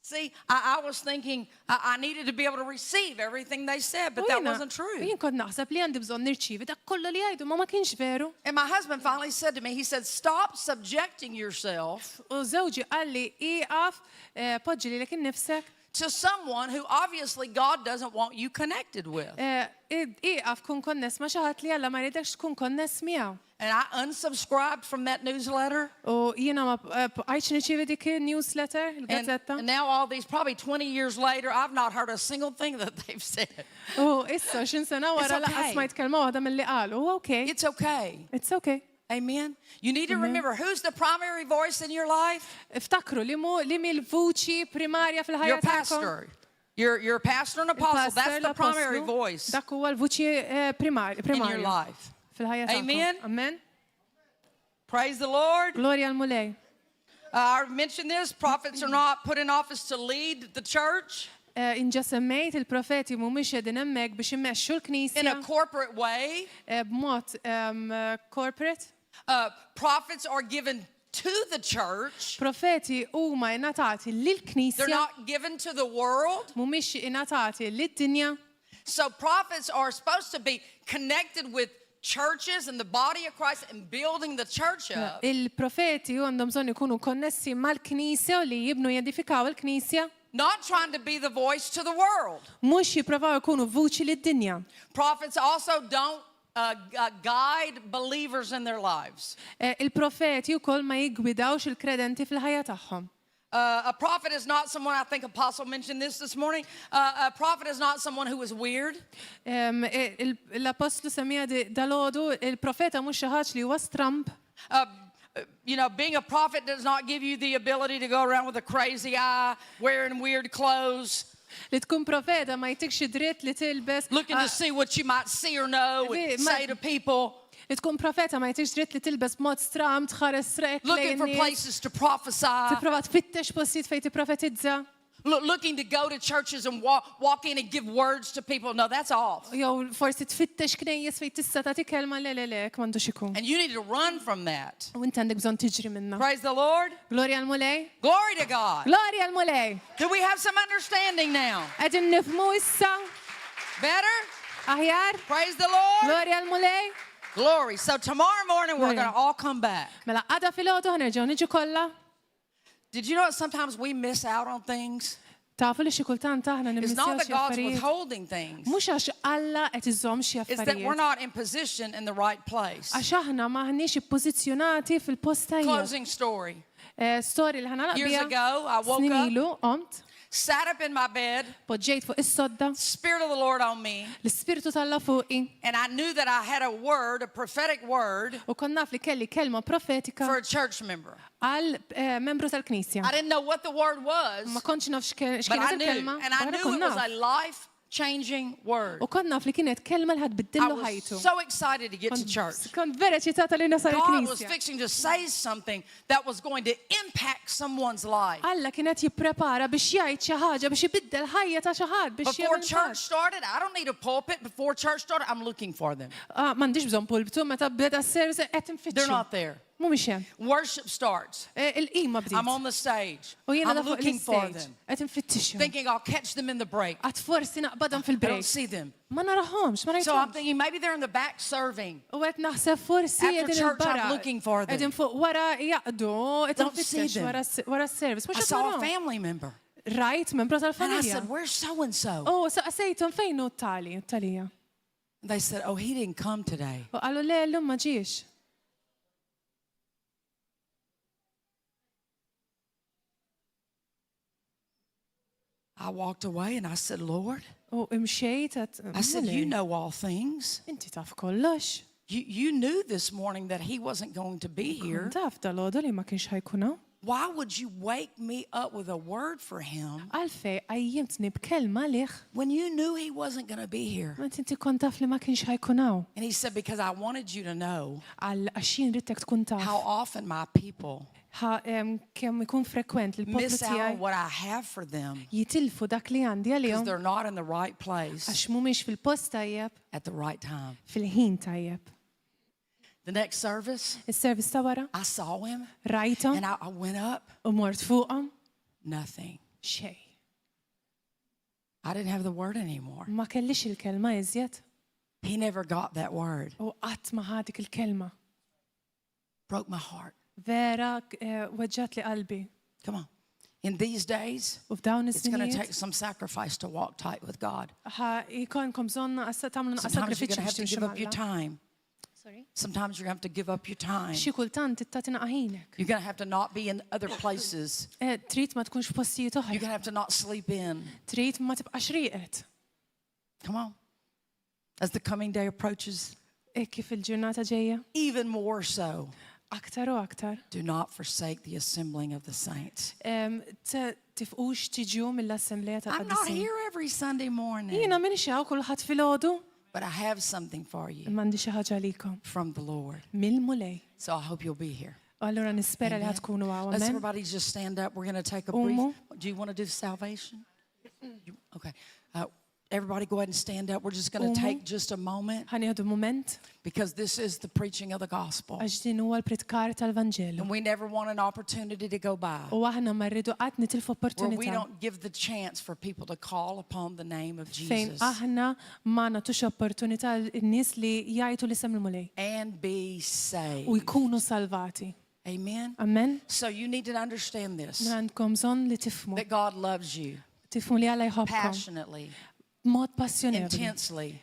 See, I was thinking I needed to be able to receive everything they said, but that wasn't true. Jien kont naħseb li għandi bżonn nirċievi dak kollu li jgħidu ma kienx veru. And my husband finally said to me, he said, stop subjecting yourself U żewġi qal li iqaf poġġi lilek innifsek. to someone who obviously God doesn't want you connected with. Iqaf kun konness ma xi ħadd li Alla ma jridekx tkun konness miegħu. And I unsubscribed from that newsletter. U jiena ma għajtx nirċievi dik il-newsletter, il-gazzetta. And now all these, probably 20 years later, I've not heard a single thing that they've said. U issa x'in sena wara laqas ma jitkellmu waħda milli qalu. Okay. It's okay. It's okay. Amen. You need to remember who's the primary voice in your life? Iftakru li mi l-vuċi primarja fil-ħajja Your pastor. You're a pastor and apostle. That's the primary voice Dak huwa l-vuċi in your primarju life. fil-ħajja Amen. tagħkom. Amen. Praise the Lord. Gloria al mulej. I mentioned this. Prophets are not put in office to lead the church Inġa semmejt il-profeti mhumiex qegħdin hemmhekk biex immexxu l-Knisja in a corporate way. b'mod corporate. Prophets are given to the church. Profeti huma ingħatati They're lill-Knisja, not given to the world. mhumiex ingħatati lid-dinja. So prophets are supposed to be connected with churches and the body of Christ and building the church up. Il-profeti għandhom bżonn ikunu konnessi mal-Knisja u li jibnu jedifikaw il-Knisja. Not trying to be the voice to the world. Mhux jippruvaw ikunu vuċi lid-dinja. Prophets also don't guide believers in their lives. Il-profeti wkoll ma jiggwidawx il-kredenti fil-ħajja tagħhom. A prophet is not someone, I think Apostle mentioned this morning, a prophet is not someone who is weird. L-apostlu semmija dal-għodu, il-profeta mhux xi ħadd li huwa stramp. You know, being a prophet does not give you the ability to go around with a crazy eye, wearing weird clothes, Li tkun profeta ma jtikx dritt li tilbes. looking to see what you might see or know and say to people, Li tkun profeta ma jtikx dritt li tilbes b'mod stram, tħares rek looking lejn for nies. places to prophesy, Tipprova tfittex postijiet fejn tipprofetizza. looking to go to churches and walk in and give words to people. No, that's off. Jew forsi tfittex knejjes fejn tista' tagħti kelma le m'għandux ikun. And you need to run from that. U inti għandek bżonn tiġri minnha. Praise the Lord. Gloria al mulej. Glory to God. Gloria al mulej. Do we have some understanding now? Qegħdin nifhmu issa Better? aħjar. Praise the Lord. Gloria al mulej. Glory. So tomorrow morning we're Gloria. going to all come back. Mela għada fil-għodu ħanerġgħu niġu kollha. Did you know that sometimes we miss out on things? Tafu li xi kultant aħna It's nimmissjaw not that xi God's affarijiet. withholding things. Mhux għax Alla qed iżomm xi It's that we're affarijiet. not in position in the right place. Għax aħna maħniex ippożizzjonati fil-post tajjeb. Closing story. Story li ħana Years naqbija ago, I woke snin up, ilu qont, sat up in my bed, poġġejt fuq is-sodda, Spirit of the Lord on me, l-Ispiritu Talla fuqi and I knew that I had a word, a prophetic word u kon naf li kelli kelma profetika for a church member. għal membru tal-Knisja. I didn't know what the word was, Ma kontx naf but x'kienet I knew. il-kelma, And I bara knew kon it was naf. a life life-changing word. U konna naf li kienet kelma li ħad biddillu I ħajtu. was so excited to get to church. Kont vera ċitata li nasal God was il-knisja. fixing to say something that was going to impact someone's life. Alla kienet jipprepara biex jgħid xi ħaġa biex ibiddel ħajja ta' xi ħadd biex Before jagħmel church impatt. started, I don't need a pulpit. Before church started, I'm looking for them. M'għandix bżonn pulpitu meta beda s-service qed They're infittxu. not there. Mhumiex hemm. Worship starts. Il-qima bdiet. I'm on the stage. U jiena I'm da fuq looking for l-istage. them. Qed infittixhom. Thinking I'll catch them in the break. Għad forsi naqbadhom I don't fil-break. see them. Ma narahomx, ma So I'm rajthomx. thinking maybe they're in the back serving. U qed naħseb forsi After qegħdin church, I'm il-barra. looking for them. Qegħdin fuq wara jaqdu, qed Don't see infittex them. wara s-service. I Mhux saw a qed family member. Rajt membru And I tal-familja. said, where's so-and-so? U saqsejthom fejn hu talija. They said, oh, he didn't come today. U qalu le llum ma ġiex. I walked away and I said, Lord, U imxejt I said, you know all things. Inti taf kollox. You knew this morning that he wasn't going to be here. Taf dal-għodu li ma kienx ħajkunaw. Why would you wake me up with a word for him Għalfej għajjimtni b'kelma liħ. when you knew he wasn't going to be here? Ma inti kont taf li ma kienx ħajkunaw. And he said, because I wanted you to know Għaxin rittek tkun taf. how often my people Kemm ikun frekwent li l-poplu miss out on tiegħi what I have for them jitilfu dak li għandi because għalihom they're not in the right place għax mhumiex fil-post tajjeb, at the right time. fil-ħin tajjeb. The next service, Is-service ta' wara, I saw him rajthom and I went up, u mort fuqhom nothing. xejn. I didn't have the word anymore. Ma kellix il-kelma iżjed He never got that word. u qatt ma ħadik il-kelma. Broke my heart. Vera weġġat li qalbi. Come on. In these days, U f'dawn it's going to is-sinijiet take some sacrifice to walk tight with God. ikonkom bżonna tagħmlu naqas Sometimes you're sakrifiċċju going to have biex to timxu give up your Malla. time. Sometimes you're going to have to give up your time. Xi kultant tittat ħinek. You're going to have to not be in other places. Trid ma tkunx f'postijiet You're oħra. going to have to not sleep in. Trid ma tibqax rieqed. Come on. As the coming day approaches, Kif il-ġurnata ġejja? even more so, Aktar u aktar. do not forsake the assembling of the saints. Tifqux tiġu mill-assembleja I'm not tal-qaddisin. here every Sunday morning, Jiena min xaw kulħadd filgħodu, but I have something for you m'għandi xi ħaġa likom. from the Lord. Mill-mulej. So I hope you'll be here. Allura nispera li Amen. ħadkunu għaw. Let's Amen. everybody just stand up. We're going to take a Umu. brief. Do you want to do salvation? Okay. Everybody go ahead and stand up. We're just going to Umu. take just a moment Ħanieħdu mument because this is the preaching of the gospel. għax din huwa l-pritkar tal-Vanġelu. And we never want an opportunity to go by U aħna ma rridu qatt nitilfu where we opportunità don't give the chance for people to call upon the name of fejn Jesus aħna ma nagħtux opportunità n-nies li jgħidu l-isem il-mulej and be u saved. jkunu salvati. Amen. Amen. So you need to understand this, Għandkom bżonn li tifmu. that God loves you Tifmu li Alla jħobbkom. passionately, Mod passjonevoli. intensely,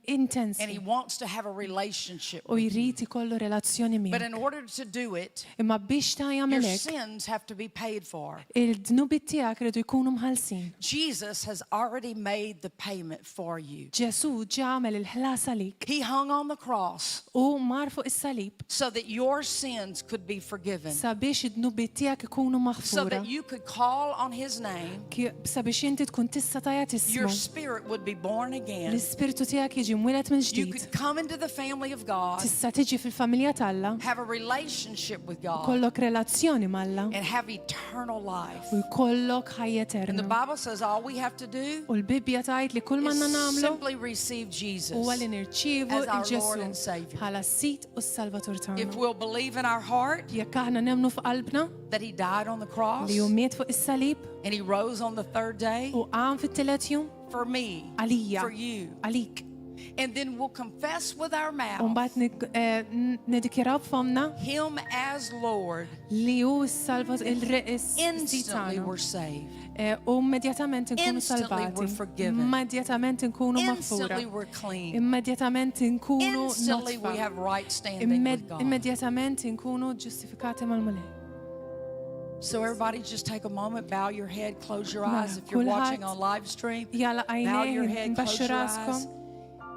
Intensi. and he wants to have a relationship U with you. jrid ikollu relazzjoni But miegħek. in order to do it, Imma biex ta' your jagħmel hekk, sins have to be paid for. il-dnubi tiegħek iridu jkunu mħallsin. Jesus has already made the payment for you. Ġesu ġamel il-ħlas għalik He hung on the cross u mar fuq is-salib so that your sins could be forgiven, sabiex id-dnubi tiegħek ikunu so maħfura. that you could call on his name, Sabiex inti tkun tista' tajat your ismu. spirit would be born again, L-ispiritu tiegħek jiġi mwieled minn you ġdid. could come into the family of God, Tista' tiġi fil-familja talla, have a relationship with God, kollok relazzjoni malla and have eternal life. u jkollok ħajja And the eterna. Bible says all we have to do U l-Bibja tgħid li kull is manna nagħmlu simply receive Jesus. huwa li nirċievu as our Lord il-Ġesu and Savior. bħala sit u s-Salvatur If tagħna. we'll believe in our heart Jekk aħna nemnu f'qalbna that he died on the cross li hu miet fuq is-salib and he rose on the third day u qam fit-tielet jum for me, għalija, for you, għalik. and then we'll confess with our U mouth mbagħad nidikjaraw b'fomna him as Lord, li hu s-Salvatur instantly we're il-Reqis saved. U immedjatament nkunu Instantly salvati. we're forgiven. Immedjatament nkunu maħfura. Instantly we're clean. Immedjatament nkunu Instantly we notfa. have right standing with God. Immedjatament nkunu ġustifikati mal-mulej. So everybody just take a moment, bow your head, close your Mela, eyes. If you're kulħadd watching on live stream, Jala bow your għajnej, head, close mbaxxu your raskom. eyes.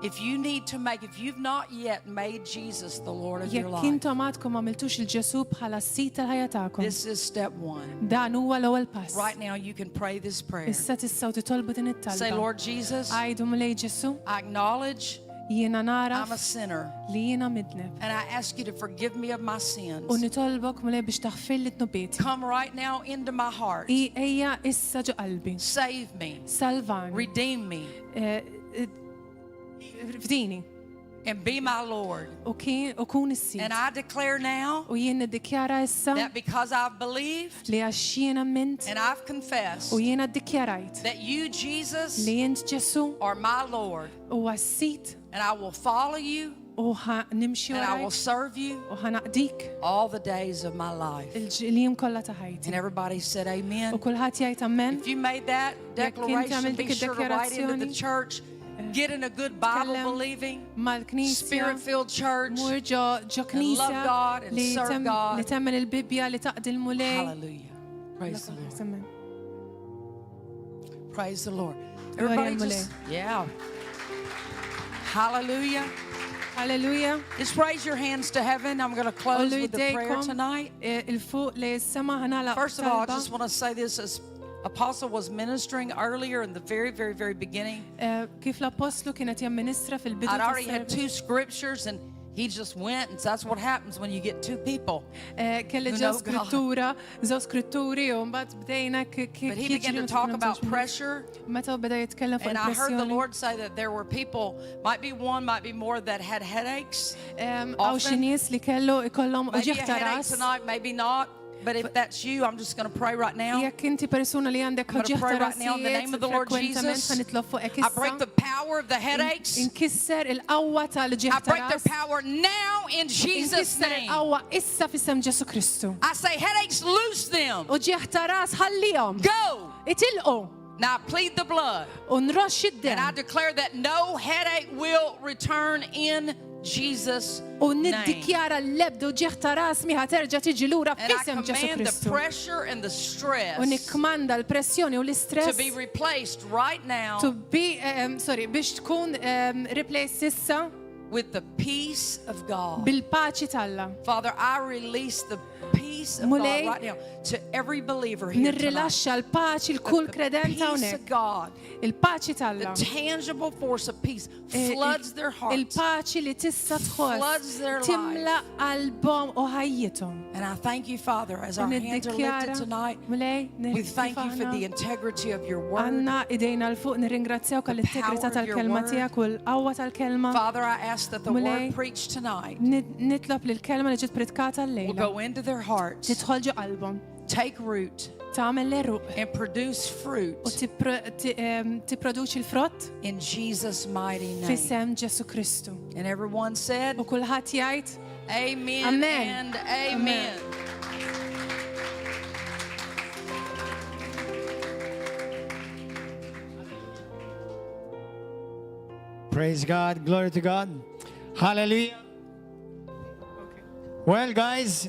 If you've not yet made Jesus the Lord of your Jekk life, intom għadkom ma għamiltux il-Ġesu bħala s-sit tal-ħajja tagħkom. this is step one. Dan huwa l-ewwel pass. Right now, you can pray this prayer. Issa tistgħu titolbu din Say, it-talba. Lord Jesus, Għajdu mulej Ġesu, I acknowledge jiena I'm naraf a sinner, li jiena midneb. and I ask you to forgive me of my sins. U nitolbok mulej biex taħfir li tnubiet. Come right now into my heart. Ejja issa ġo qalbi. Save me, Salvani. redeem me, Fdini. and be my Lord. U kun is-sit. And I declare now U jien niddikjara issa that because I've believed li għax jiena mint and I've confessed u jiena ddikjarajt that you, Jesus, li jint Ġesu are my Lord, u għas-sit and I will follow you u nimxi and I will warajk serve you u ħanaqdik all the days of my life. il-ġiliem kollha ta' ħajti. And everybody said U amen. kulħadd jgħid ammen. If you made that declaration, għamil be dik sure to write into the id-dekjarazzjoni, church, get in a good Bible tkellem believing, mal-Knisja Spirit-filled church. mur ġo Knisja God and li serve God. li temmen il-Bibja li taqdi l-mulej. Hallelujah. Praise the Lord. Amen. Praise the Lord. Gloria Everybody al just, yeah. Hallelujah. Hallelujah. Just raise your hands to heaven. I'm going to close Ollu with the prayer jdejkom tonight. il-fuq li s-sema ħanala First of all, I talba. just want to say this as Apostle was ministering earlier in the very, very, very beginning. Kif l-apostlu kienet jamministra fil-bidu I'd already had tas-servizz. 2 scriptures and he just went, and so that's what happens when you get 2 people. Kelli who ġew know God. skrittura, żew skritturi u mbagħad bdejna But he began to talk about pressure. Meta beda jitkellem fuq And I heard the il-pressjoni. Lord say that there were people, might be one, might be more, that had headaches. Għaw xi often. nies li kellu ikollhom Maybe a uġieħ ta' headache ras. tonight, maybe not. But if that's you, I'm just going to pray right now. Jekk inti persuna li għandek I'm gonna uġieħ pray ta' right now in the name of the Lord frekwentament Jesus. ħanitlob fuqek I break the issa. power of the headaches. Inkisser il-qawwa I tal-ġieħ ta' break their ras. power now in Jesus' Inkisser name. il-qawwa issa fis-sem Ġesu Kristu. I say, headaches, loose them. Uġieħ ta' ras ħallihom. Go. Itilqu Now I plead the blood. u nroxx And I id-dem. declare that no headache will return in Jesus' U name. niddikjara l-lebda u ġieħ ta' ras miħa terġa' tiġi lura And I f'isem Ġesu command the Kristu. pressure and the stress U nikkmanda l-pressjoni u to l-istress be replaced right now to be, biex tkun replace issa with the peace of God. bil-paċi talla. Father, I release the peace of Mulej, God right now to every believer here tonight. Nirrilaxxa l-paċi l-kull The kredenta peace hawnhekk. of God, Il-paċi the talla. tangible force of peace floods their hearts. Il-paċi li tista Floods their tħoss timla qalbhom u ħajjithom. And I thank you, Father, as U our hands are niddikjara lifted tonight. mulej We thank you for the nirrifaħna integrity of your word. għanna idejna l-fuq nirringrazzjawk għall-integrità power of your tal-kelma word. tiegħek u l-qawwa tal-kelma. Father, I ask that the Mulej, word preached tonight Nitlob li l-kelma li ġiet pritkata will l-lejla go into their hearts, tidħol ġo qalbhom, take root, tagħmel l-eruq and produce u fruit tipproduċi l-frott in Jesus' mighty name. f'isem Ġesu Kristu. And everyone said, U kulħadd jgħid Amen Amen. and amen. Praise God. Glory to God. Hallelujah. Well, guys,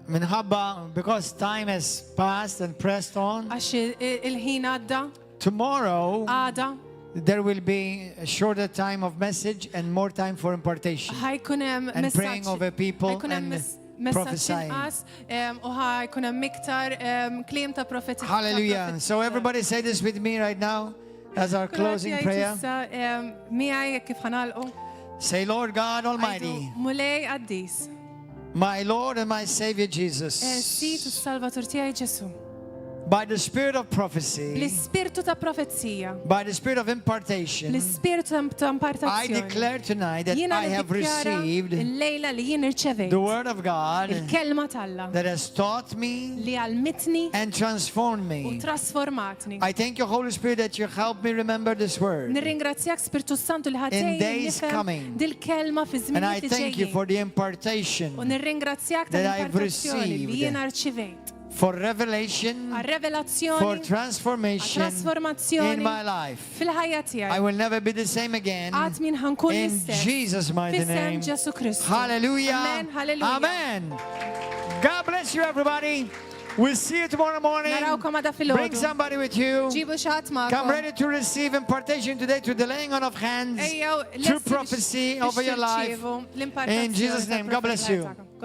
minħabba, because time has passed and pressed on, għax il-ħin għadda, tomorrow għada, there will be a shorter time of message and more time for impartation ħajkun hemm and praying messaġġ over people ħajkun hemm and messaġġ prophesying. inqas u ħajkun hemm iktar kliem ta' profeti. Hallelujah. So everybody say this with me right now as our closing prayer. Miegħi kif ħanalqu. Say, Lord God Almighty, Mulej għaddis. my Lord and my Savior Jesus, Sit u s-Salvatur tiegħi Ġesu. by the spirit of prophecy, L-ispirtu ta' profezija, by the spirit of impartation, l-ispirtu ta' I impartazzjoni. declare tonight that Jiena I have niddikjara received il-lejla li jien irċevejt the word of God il-kelma talla that has taught me li għalmitni and transformed u me. trasformatni. I thank you, Holy Spirit, that you help me remember this word. Nirringrazzjak Spiritu Santu li ħatejn days coming. dil-kelma fi And I żminijiet li thank you ġejjin. for the U impartation, nirringrazzjak that I've tal-impartazzjoni li received. jiena rċivejt. for revelation, for Għal-revelazzjoni, transformation in trasformazzjoni my life. fil-ħajja I tiegħi. will never be the same again. Għad min ħankun In l-istess. Jesus' mighty Fis-sem name. Ġesu Kristu. Hallelujah. Amen, hallelujah. Amen. God bless you, everybody. We'll see you tomorrow morning. Narawkom għada Bring fil-ħodu. somebody with you. Ġibu xaħat Come ma'kom. ready to receive impartation today through the laying on of hands, Ejjew, through lesti prophecy biex over your life. tirċievu l-impartazzjoni In Jesus' name, God bless you. tal-profezija tagħkom.